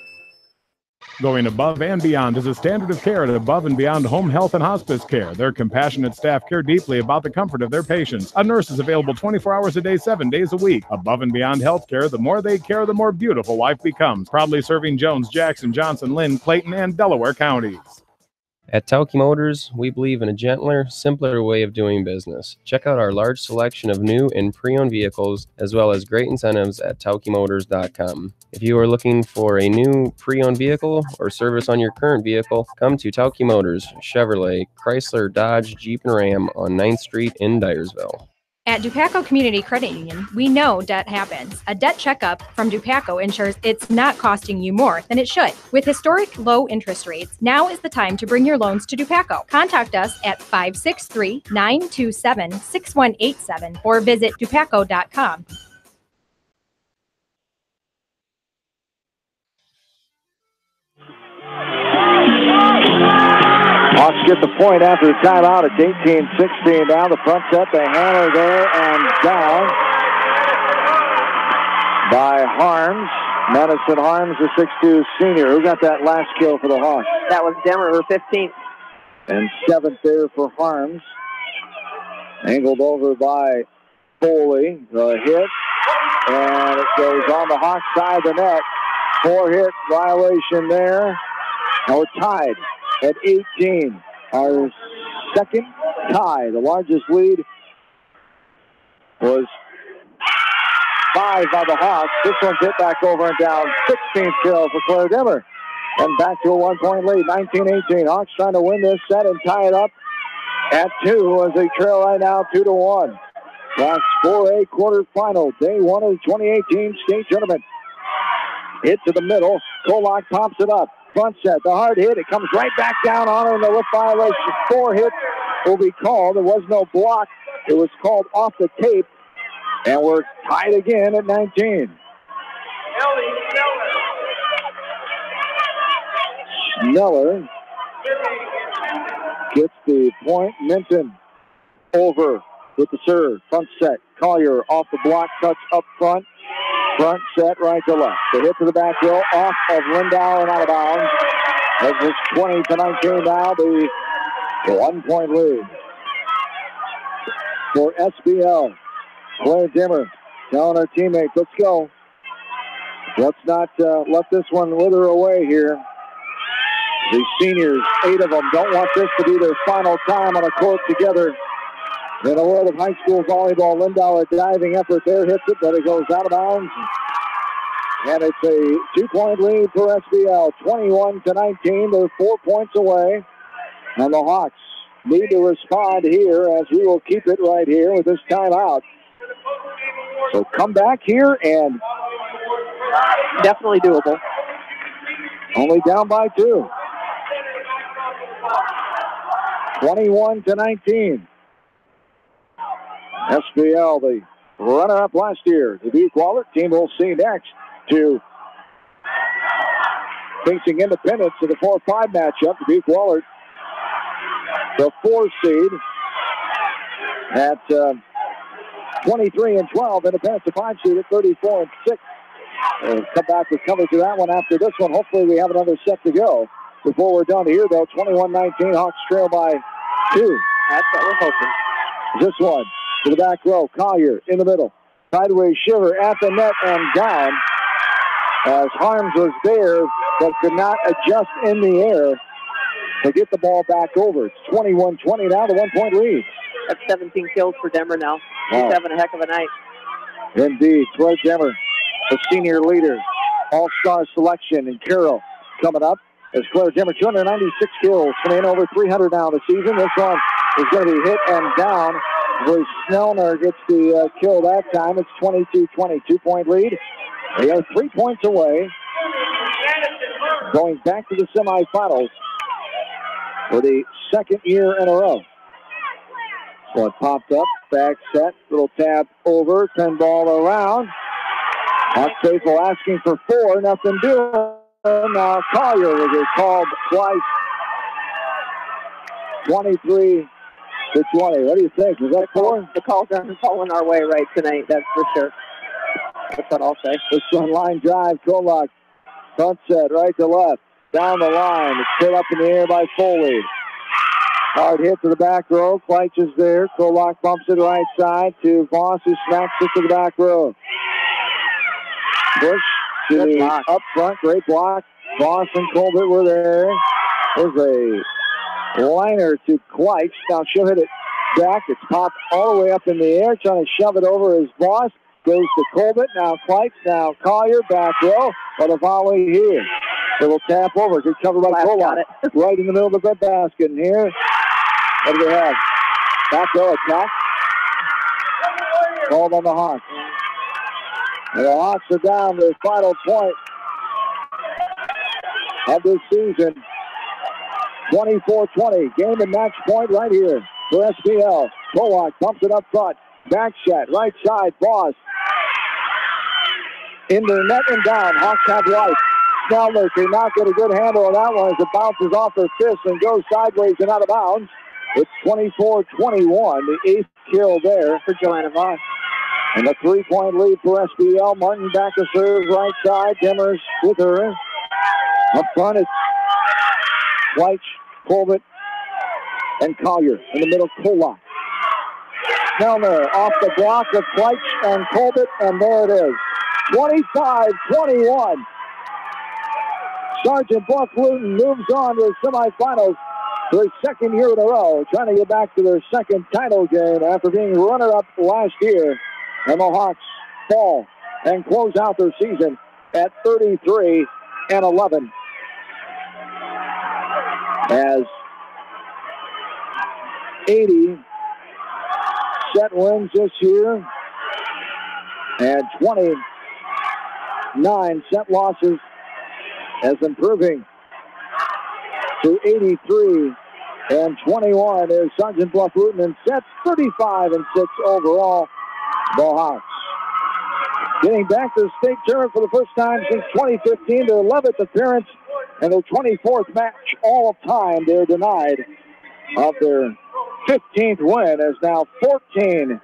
E: Going above and beyond is a standard of care at Above and Beyond Home Health and Hospice Care. Their compassionate staff care deeply about the comfort of their patients. A nurse is available 24 hours a day, 7 days a week. Above and Beyond Healthcare, the more they care, the more beautiful life becomes. Proudly serving Jones, Jackson, Johnson, Lynn, Clayton, and Delaware counties.
N: At Tauke Motors, we believe in a gentler, simpler way of doing business. Check out our large selection of new and pre-owned vehicles, as well as great incentives at TaukeMotors.com. If you are looking for a new pre-owned vehicle or service on your current vehicle, come to Tauke Motors, Chevrolet, Chrysler, Dodge, Jeep, and Ram on 9th Street in Dyersville.
O: At Dupaco Community Credit Union, we know debt happens. A debt checkup from Dupaco ensures it's not costing you more than it should. With historic low interest rates, now is the time to bring your loans to Dupaco. Contact us at 563-927-6187 or visit dupaco.com.
A: Hawks get the point after the timeout. It's 18-16 down. The front set, the handler there and down by Harms. Madison Harms, the 6'2 senior. Who got that last kill for the Hawks?
B: That was Demmer, her 15th.
A: And 7th there for Harms. Angled over by Foley. The hit. And it goes on the Hawks side of the net. 4-hit violation there. Now we're tied at 18. Our second tie. The largest lead was 5 by the Hawks. This one's hit back over and down. 16th kill for Claire Demmer. And back to a 1-point lead, 19-18. Hawks trying to win this set and tie it up at 2 as they trail right now 2-1. Class 4A quarterfinal, day 1 of the 2018 state tournament. Hit to the middle. Kolak pops it up. Front set, the hard hit. It comes right back down on her, and the lift violation. 4 hits will be called. There was no block. It was called off the tape, and we're tied again at 19. Schneller gets the point. Minton over with the serve. Front set. Collier off the block, cuts up front. Front set right to left. The hit to the back row off of Lindau and out of bounds. As it's 20-19 now, the 1-point lead for SBL. Claire Dimmer telling her teammates, let's go. Let's not let this one wither away here. The seniors, 8 of them, don't want this to be their final time on a court together. In the world of high school volleyball, Lindau, a diving effort there, hits it, but it goes out of bounds. And it's a 2-point lead for SBL, 21-19. They're 4 points away. And the Hawks need to respond here as we will keep it right here with this timeout. So come back here and
B: definitely doable.
A: Only down by 2. 21-19. SBL, the runner-up last year. The Dubuque Wahlert team will see next to facing Independence in the 4-5 matchup. Dubuque Wahlert, the 4 seed at 23-12. Independence, the 5 seed at 34-6. We'll come back with coverage of that one after this one. Hopefully we have another set to go before we're done here, though. 21-19, Hawks trail by 2.
B: That's what we're hoping.
A: This one to the back row. Collier in the middle. Sideways shiver at the net and down as Harms was there but could not adjust in the air to get the ball back over. It's 21-20 now, the 1-point lead.
B: That's 17 kills for Denver now. He's having a heck of a night.
A: Indeed. Claire Denver, the senior leader. All-star selection. And Carroll coming up as Claire Denver, 296 kills, coming in over 300 now this season. This one is going to be hit and down. Where Snellner gets the kill that time. It's 22-20, 2-point lead. They are 3 points away. Going back to the semifinals for the second year in a row. So it popped up, back set, little tab over, 10 ball around. Hawks faithful asking for 4, nothing doing. Now Collier was called twice. 23-20. What do you think? Is that 4?
B: The calls aren't falling our way right tonight, that's for sure. That's what I'll say.
A: This one line drive, Kolak. Front set, right to left. Down the line. It's put up in the air by Foley. Hard hit to the back row. Kleitz is there. Kolak bumps it right side to Voss, who smacks it to the back row. Push to the up front. Great block. Voss and Colbert were there. There's a liner to Kleitz. Now she'll hit it back. It's popped all the way up in the air. Trying to shove it over is Voss. Goes to Colbert. Now Kleitz. Now Collier. Back row. But a volley here. Little tap over. Good cover by Kolak. Right in the middle of the breadbasket. And here, what do they have? Back row attack. Called on the Hawks. And the Hawks are down to the final point of this season. 24-20. Game and match point right here for SPL. Kolak pumps it up front. Back set. Right side. Voss. In the net and down. Hawks have life. Snellner cannot get a good handle on that one as it bounces off her fist and goes sideways and out of bounds. It's 24-21, the 8th kill there for Joanna Voss. And a 3-point lead for SBL. Martin back to serve, right side. Demers with her. Up front, it's White, Colbert, and Collier. In the middle, Kolak. Snellner off the block of White and Colbert, and there it is. 25-21. Sergeant Bluff Luton moves on to the semifinals for his second year in a row, trying to get back to their second title game after being runner-up last year. And the Hawks fall and close out their season at 33-11. As 80 set wins this year and 29 set losses, as improving to 83-21 is Sergeant Bluff Luton in sets 35-6 overall. The Hawks getting back to the state tournament for the first time since 2015, their 11th appearance and their 24th match all of time. They're denied of their 15th win, as now 14-10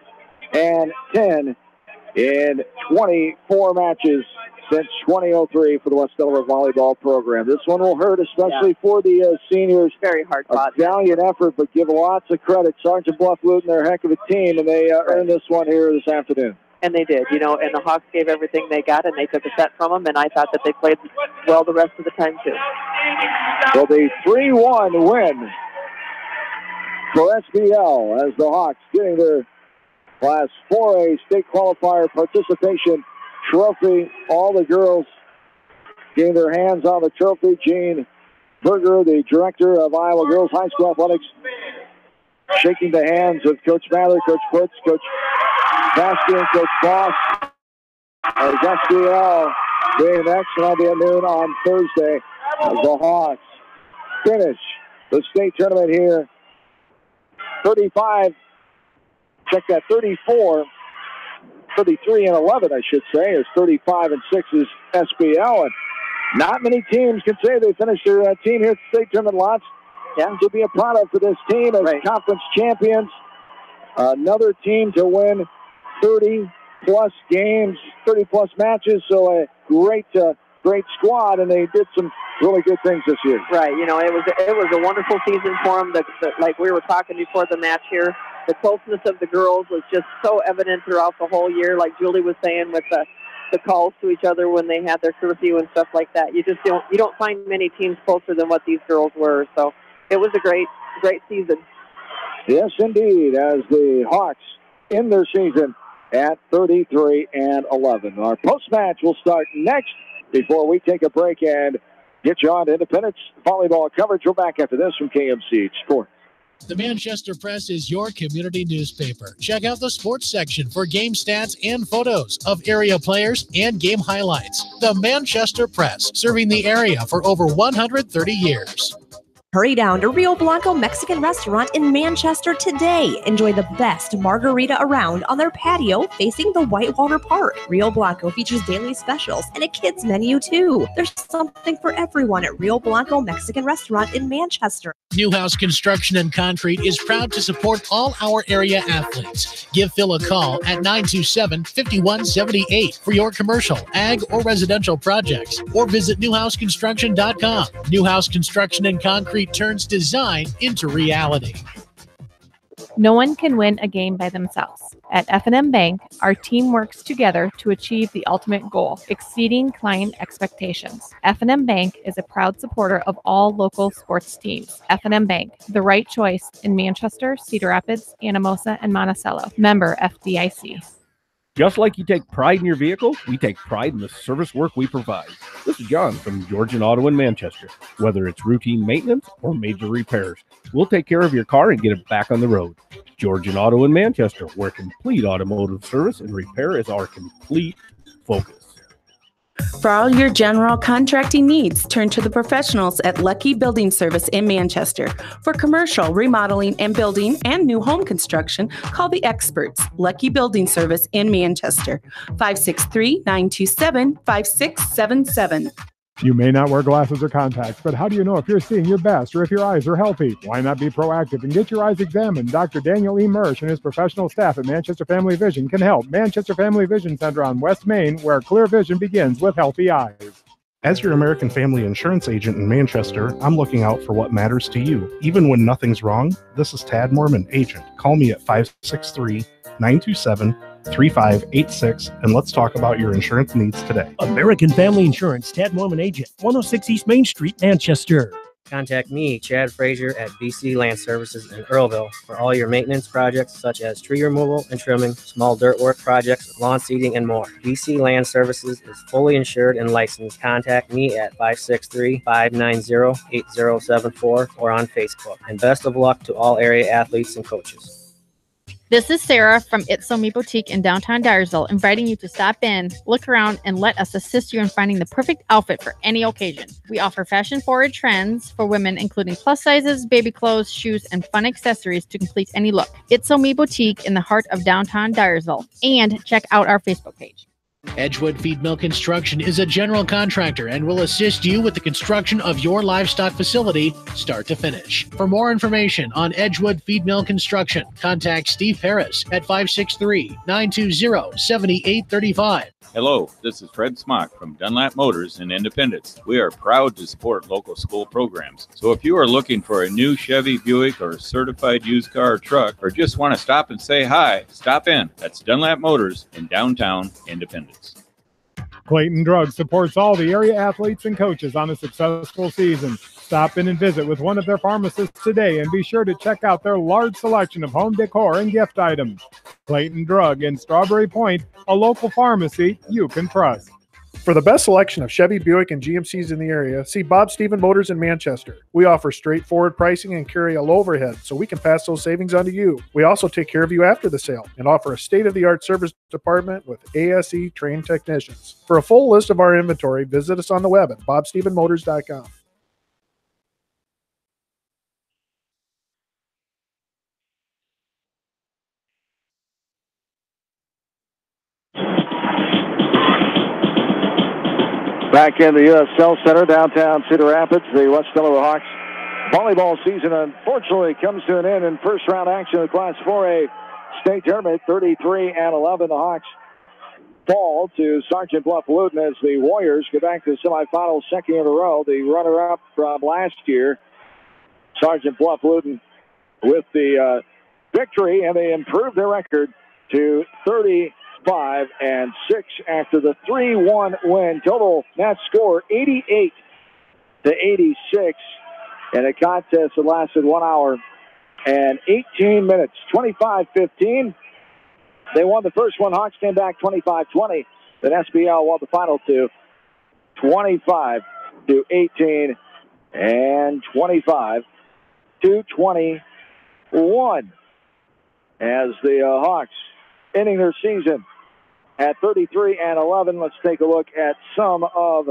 A: in 24 matches since 2003 for the West Delaware volleyball program. This one will hurt, especially for the seniors.
B: Very hard fought.
A: A valiant effort, but give lots of credit. Sergeant Bluff Luton, they're a heck of a team, and they earned this one here this afternoon.
B: And they did, and the Hawks gave everything they got, and they took a set from them, and I thought that they played well the rest of the time, too.
A: So the 3-1 win for SBL as the Hawks getting their Class 4A state qualifier participation trophy. All the girls getting their hands on the trophy. Gene Berger, the director of Iowa Girls High School Athletics, shaking the hands of Coach Mather, Coach Foots, Coach Bastian, Coach Boss. As SBL being next, and I'll be at noon on Thursday as the Hawks finish the state tournament here. 35, check that, 33-11, I should say, is 35-6 is SBL, and not many teams can say they finished their team here at the state tournament. Lots to be a proud of for this team as conference champions. Another team to win 30-plus games, 30-plus matches, so a great squad, and they did some really good things this year.
B: Right, it was a wonderful season for them. Like we were talking before the match here, the closeness of the girls was just so evident throughout the whole year, like Julie was saying, with the calls to each other when they had their curfew and stuff like that. You don't find many teams closer than what these girls were. So it was a great season.
A: Yes, indeed, as the Hawks end their season at 33-11. Our post-match will start next before we take a break and get you on to Independence volleyball coverage. We're back after this from KMCH Sports.
J: The Manchester Press is your community newspaper. Check out the sports section for game stats and photos of area players and game highlights. The Manchester Press, serving the area for over 130 years.
P: Hurry down to Rio Blanco Mexican Restaurant in Manchester today. Enjoy the best margarita around on their patio facing the Whitewater Park. Rio Blanco features daily specials and a kids menu too. There's something for everyone at Rio Blanco Mexican Restaurant in Manchester.
J: Newhouse Construction and Concrete is proud to support all our area athletes. Give Phil a call at 927-5178 for your commercial, ag, or residential projects, or visit newhouseconstruction.com. Newhouse Construction and Concrete turns design into reality.
V: No one can win a game by themselves. At F&M Bank, our team works together to achieve the ultimate goal, exceeding client expectations. F&M Bank is a proud supporter of all local sports teams. F&M Bank, the right choice in Manchester, Cedar Rapids, Anamosa, and Monticello. Member FDIC.
Q: Just like you take pride in your vehicle, we take pride in the service work we provide. This is John from Georgian Auto in Manchester. Whether it's routine maintenance or major repairs, we'll take care of your car and get it back on the road. Georgian Auto in Manchester, where complete automotive service and repair is our complete focus.
X: For all your general contracting needs, turn to the professionals at Lucky Building Service in Manchester. For commercial, remodeling, and building and new home construction, call the experts, Lucky Building Service in Manchester, 563-927-5677.
E: You may not wear glasses or contacts, but how do you know if you're seeing your best or if your eyes are healthy? Why not be proactive and get your eyes examined? Dr. Daniel E. Mersch and his professional staff at Manchester Family Vision can help. Manchester Family Vision Center on West Main, where clear vision begins with healthy eyes.
S: As your American Family Insurance agent in Manchester, I'm looking out for what matters to you. Even when nothing's wrong, this is Tad Mormon, agent. Call me at 563-927-3586, and let's talk about your insurance needs today.
G: American Family Insurance, Tad Mormon Agent, 106 East Main Street, Manchester.
T: Contact me, Chad Frazier, at BC Land Services in Earlville for all your maintenance projects such as tree removal and trimming, small dirt work projects, lawn seeding, and more. BC Land Services is fully insured and licensed. Contact me at 563-590-8074 or on Facebook. And best of luck to all area athletes and coaches.
V: This is Sarah from It's So Me Boutique in downtown Dyersville, inviting you to stop in, look around, and let us assist you in finding the perfect outfit for any occasion. We offer fashion-forward trends for women, including plus sizes, baby clothes, shoes, and fun accessories to complete any look. It's So Me Boutique in the heart of downtown Dyersville. And check out our Facebook page.
J: Edgewood Feed Mill Construction is a general contractor and will assist you with the construction of your livestock facility start to finish. For more information on Edgewood Feed Mill Construction, contact Steve Harris at 563-920-7835.
U: Hello, this is Fred Smock from Dunlap Motors in Independence. We are proud to support local school programs. So if you are looking for a new Chevy, Buick, or certified used car or truck, or just want to stop and say hi, stop in. That's Dunlap Motors in downtown Independence.
E: Clayton Drug supports all the area athletes and coaches on a successful season. Stop in and visit with one of their pharmacists today and be sure to check out their large selection of home decor and gift items. Clayton Drug in Strawberry Point, a local pharmacy you can trust.
Z: For the best selection of Chevy, Buick, and GMCs in the area, see Bob Stephen Motors in Manchester. We offer straightforward pricing and carry a low overhead, so we can pass those savings on to you. We also take care of you after the sale and offer a state-of-the-art service department with ASE trained technicians. For a full list of our inventory, visit us on the web at bobstephenmotors.com.
A: Back in the U.S. Cell Center, downtown Cedar Rapids, the West Delaware Hawks volleyball season unfortunately comes to an end in first round action of the Class 4A state tournament. 33-11, the Hawks fall to Sergeant Bluff Luton as the Warriors go back to the semifinals second year in a row. The runner-up from last year, Sergeant Bluff Luton, with the victory, and they improved their record to 35-6 after the 3-1 win. Total net score 88-86, and a contest that lasted 1 hour and 18 minutes. 25-15. They won the first one. Hawks came back 25-20. Then SBL won the final two, 25-18 and 25-21. As the Hawks ending their season at 33-11. Let's take a look at some of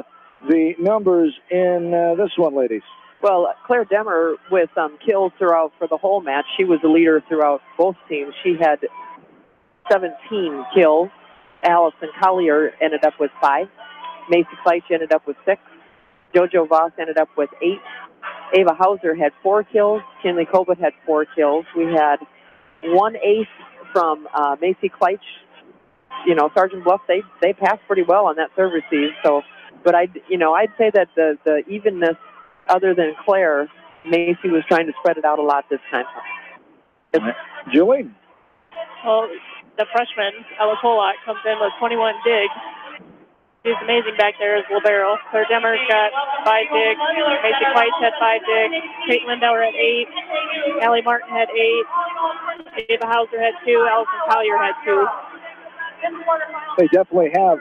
A: the numbers in this one, ladies.
B: Well, Claire Demmer with kills throughout for the whole match. She was the leader throughout both teams. She had 17 kills. Allison Collier ended up with 5. Macy Kleitch ended up with 6. JoJo Voss ended up with 8. Ava Hauser had 4 kills. Kinley Kobit had 4 kills. We had 1 ace from Macy Kleitch. You know, Sergeant Bluff, they passed pretty well on that serve receive. So, but I'd say that the evenness, other than Claire, Macy was trying to spread it out a lot this time.
A: Julie?
C: Well, the freshman, Ella Polak, comes in with 21 digs. She's amazing back there as libero. Claire Demmer's got 5 digs. Macy Kleitch had 5 digs. Kate Lindauer had 8. Allie Martin had 8. Ava Hauser had 2. Allison Collier had 2.
A: They definitely have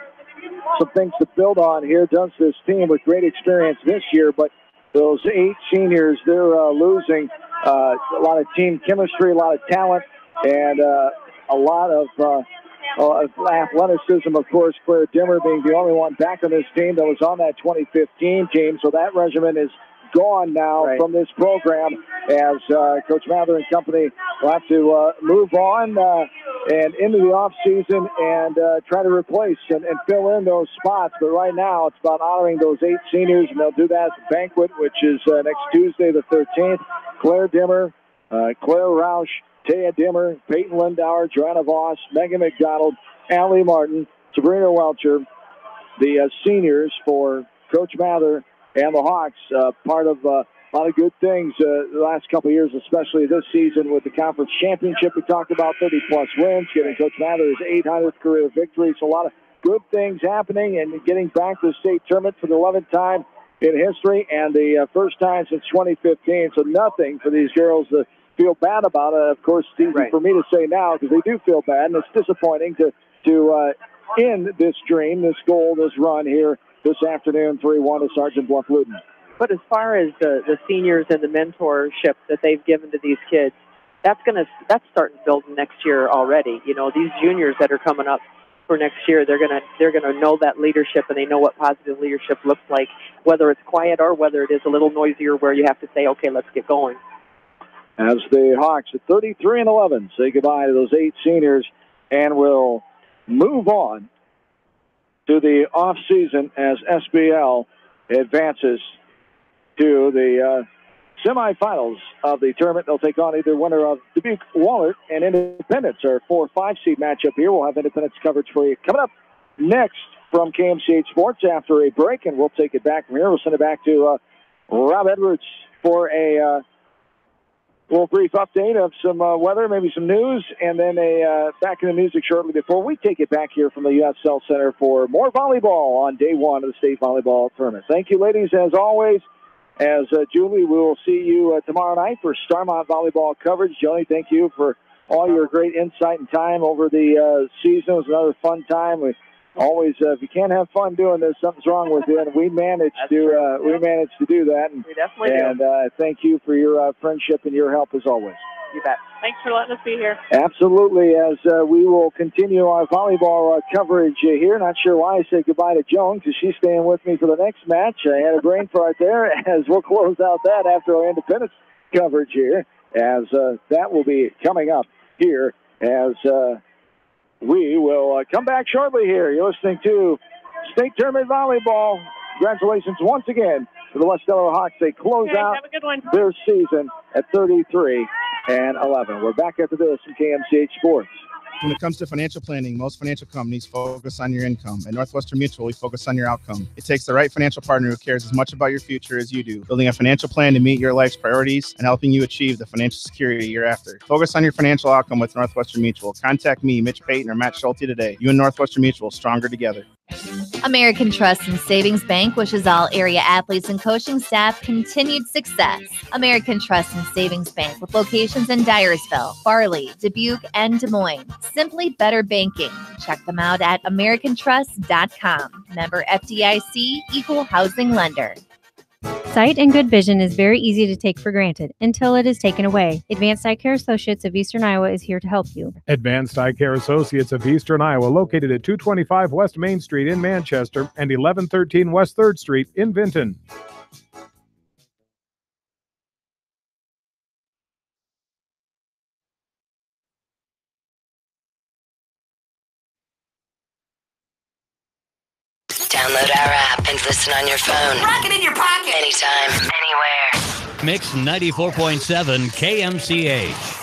A: some things to build on here, does this team, with great experience this year, but those 8 seniors, they're losing a lot of team chemistry, a lot of talent, and a lot of athleticism. Of course, Claire Dimmer being the only one back on this team that was on that 2015 team, so that regimen is gone now from this program, as Coach Mather and company will have to move on and into the offseason and try to replace and fill in those spots. But right now, it's about honoring those 8 seniors, and they'll do that at the banquet, which is next Tuesday, the 13th. Claire Dimmer, Claire Roush, Taya Dimmer, Peyton Lindauer, Joanna Voss, Megan McDonald, Allie Martin, Sabrina Welcher, the seniors for Coach Mather and the Hawks, part of a lot of good things the last couple of years, especially this season with the conference championship. We talked about 30-plus wins, getting Coach Mather's 800th career victory. So a lot of good things happening, and getting back to the state tournament for the 11th time in history and the first time since 2015. So nothing for these girls to feel bad about it. Of course, it's easy for me to say now because they do feel bad, and it's disappointing to end this dream, this goal, this run here this afternoon, 3-1 to Sergeant Bluff Luton.
B: But as far as the seniors and the mentorship that they've given to these kids, that's starting building next year already. You know, these juniors that are coming up for next year, they're gonna know that leadership, and they know what positive leadership looks like, whether it's quiet or whether it is a little noisier where you have to say, okay, let's get going.
A: As the Hawks at 33-11 say goodbye to those 8 seniors, and will move on to the off-season as SBL advances to the semifinals of the tournament. They'll take on either winner of Dubuque Wahlert and Independence. Our 4-5 seed matchup here. We'll have Independence coverage for you coming up next from KMCH Sports after a break, and we'll take it back from here. We'll send it back to Rob Edwards for a little brief update of some weather, maybe some news, and then back in the music shortly before we take it back here from the USL Center for more volleyball on day 1 of the state volleyball tournament. Thank you, ladies, as always. As Julie, we will see you tomorrow night for Starmont volleyball coverage. Julie, thank you for all your great insight and time over the season. It was another fun time. We always, if you can't have fun doing this, something's wrong with you. And we managed to do that. And,
B: we definitely do.
A: And thank you for your friendship and your help as always.
B: You bet.
C: Thanks for letting us be here.
A: Absolutely. As we will continue our volleyball coverage here. Not sure why I said goodbye to Joan, because she's staying with me for the next match. I had a brain fart there, as we'll close out that after our Independence coverage here, as that will be coming up here as we will come back shortly here. You're listening to State Tournament Volleyball. Congratulations once again to the West Delaware Hawks. They close out
C: have a good one.
A: their season at 33-11. We're back after this from KMCH Sports.
F: When it comes to financial planning, most financial companies focus on your income. At Northwestern Mutual, we focus on your outcome. It takes the right financial partner who cares as much about your future as you do, building a financial plan to meet your life's priorities and helping you achieve the financial security you're after. Focus on your financial outcome with Northwestern Mutual. Contact me, Mitch Payton, or Matt Schulte today. You and Northwestern Mutual, stronger together.
H: American Trust and Savings Bank wishes all area athletes and coaching staff continued success. American Trust and Savings Bank, with locations in Dyersville, Farley, Dubuque, and Des Moines. Simply better banking. Check them out at americantrust.com. Member FDIC, equal housing lender.
I: Sight and good vision is very easy to take for granted until it is taken away. Advanced Eye Care Associates of Eastern Iowa is here to help you.
E: Advanced Eye Care Associates of Eastern Iowa, located at 225 West Main Street in Manchester and 1113 West 3rd Street in Vinton.
K: Download our app and listen on your phone.
L: Rock it in your pocket.
K: Anytime, anywhere.
L: Mix 94.7 KMCH.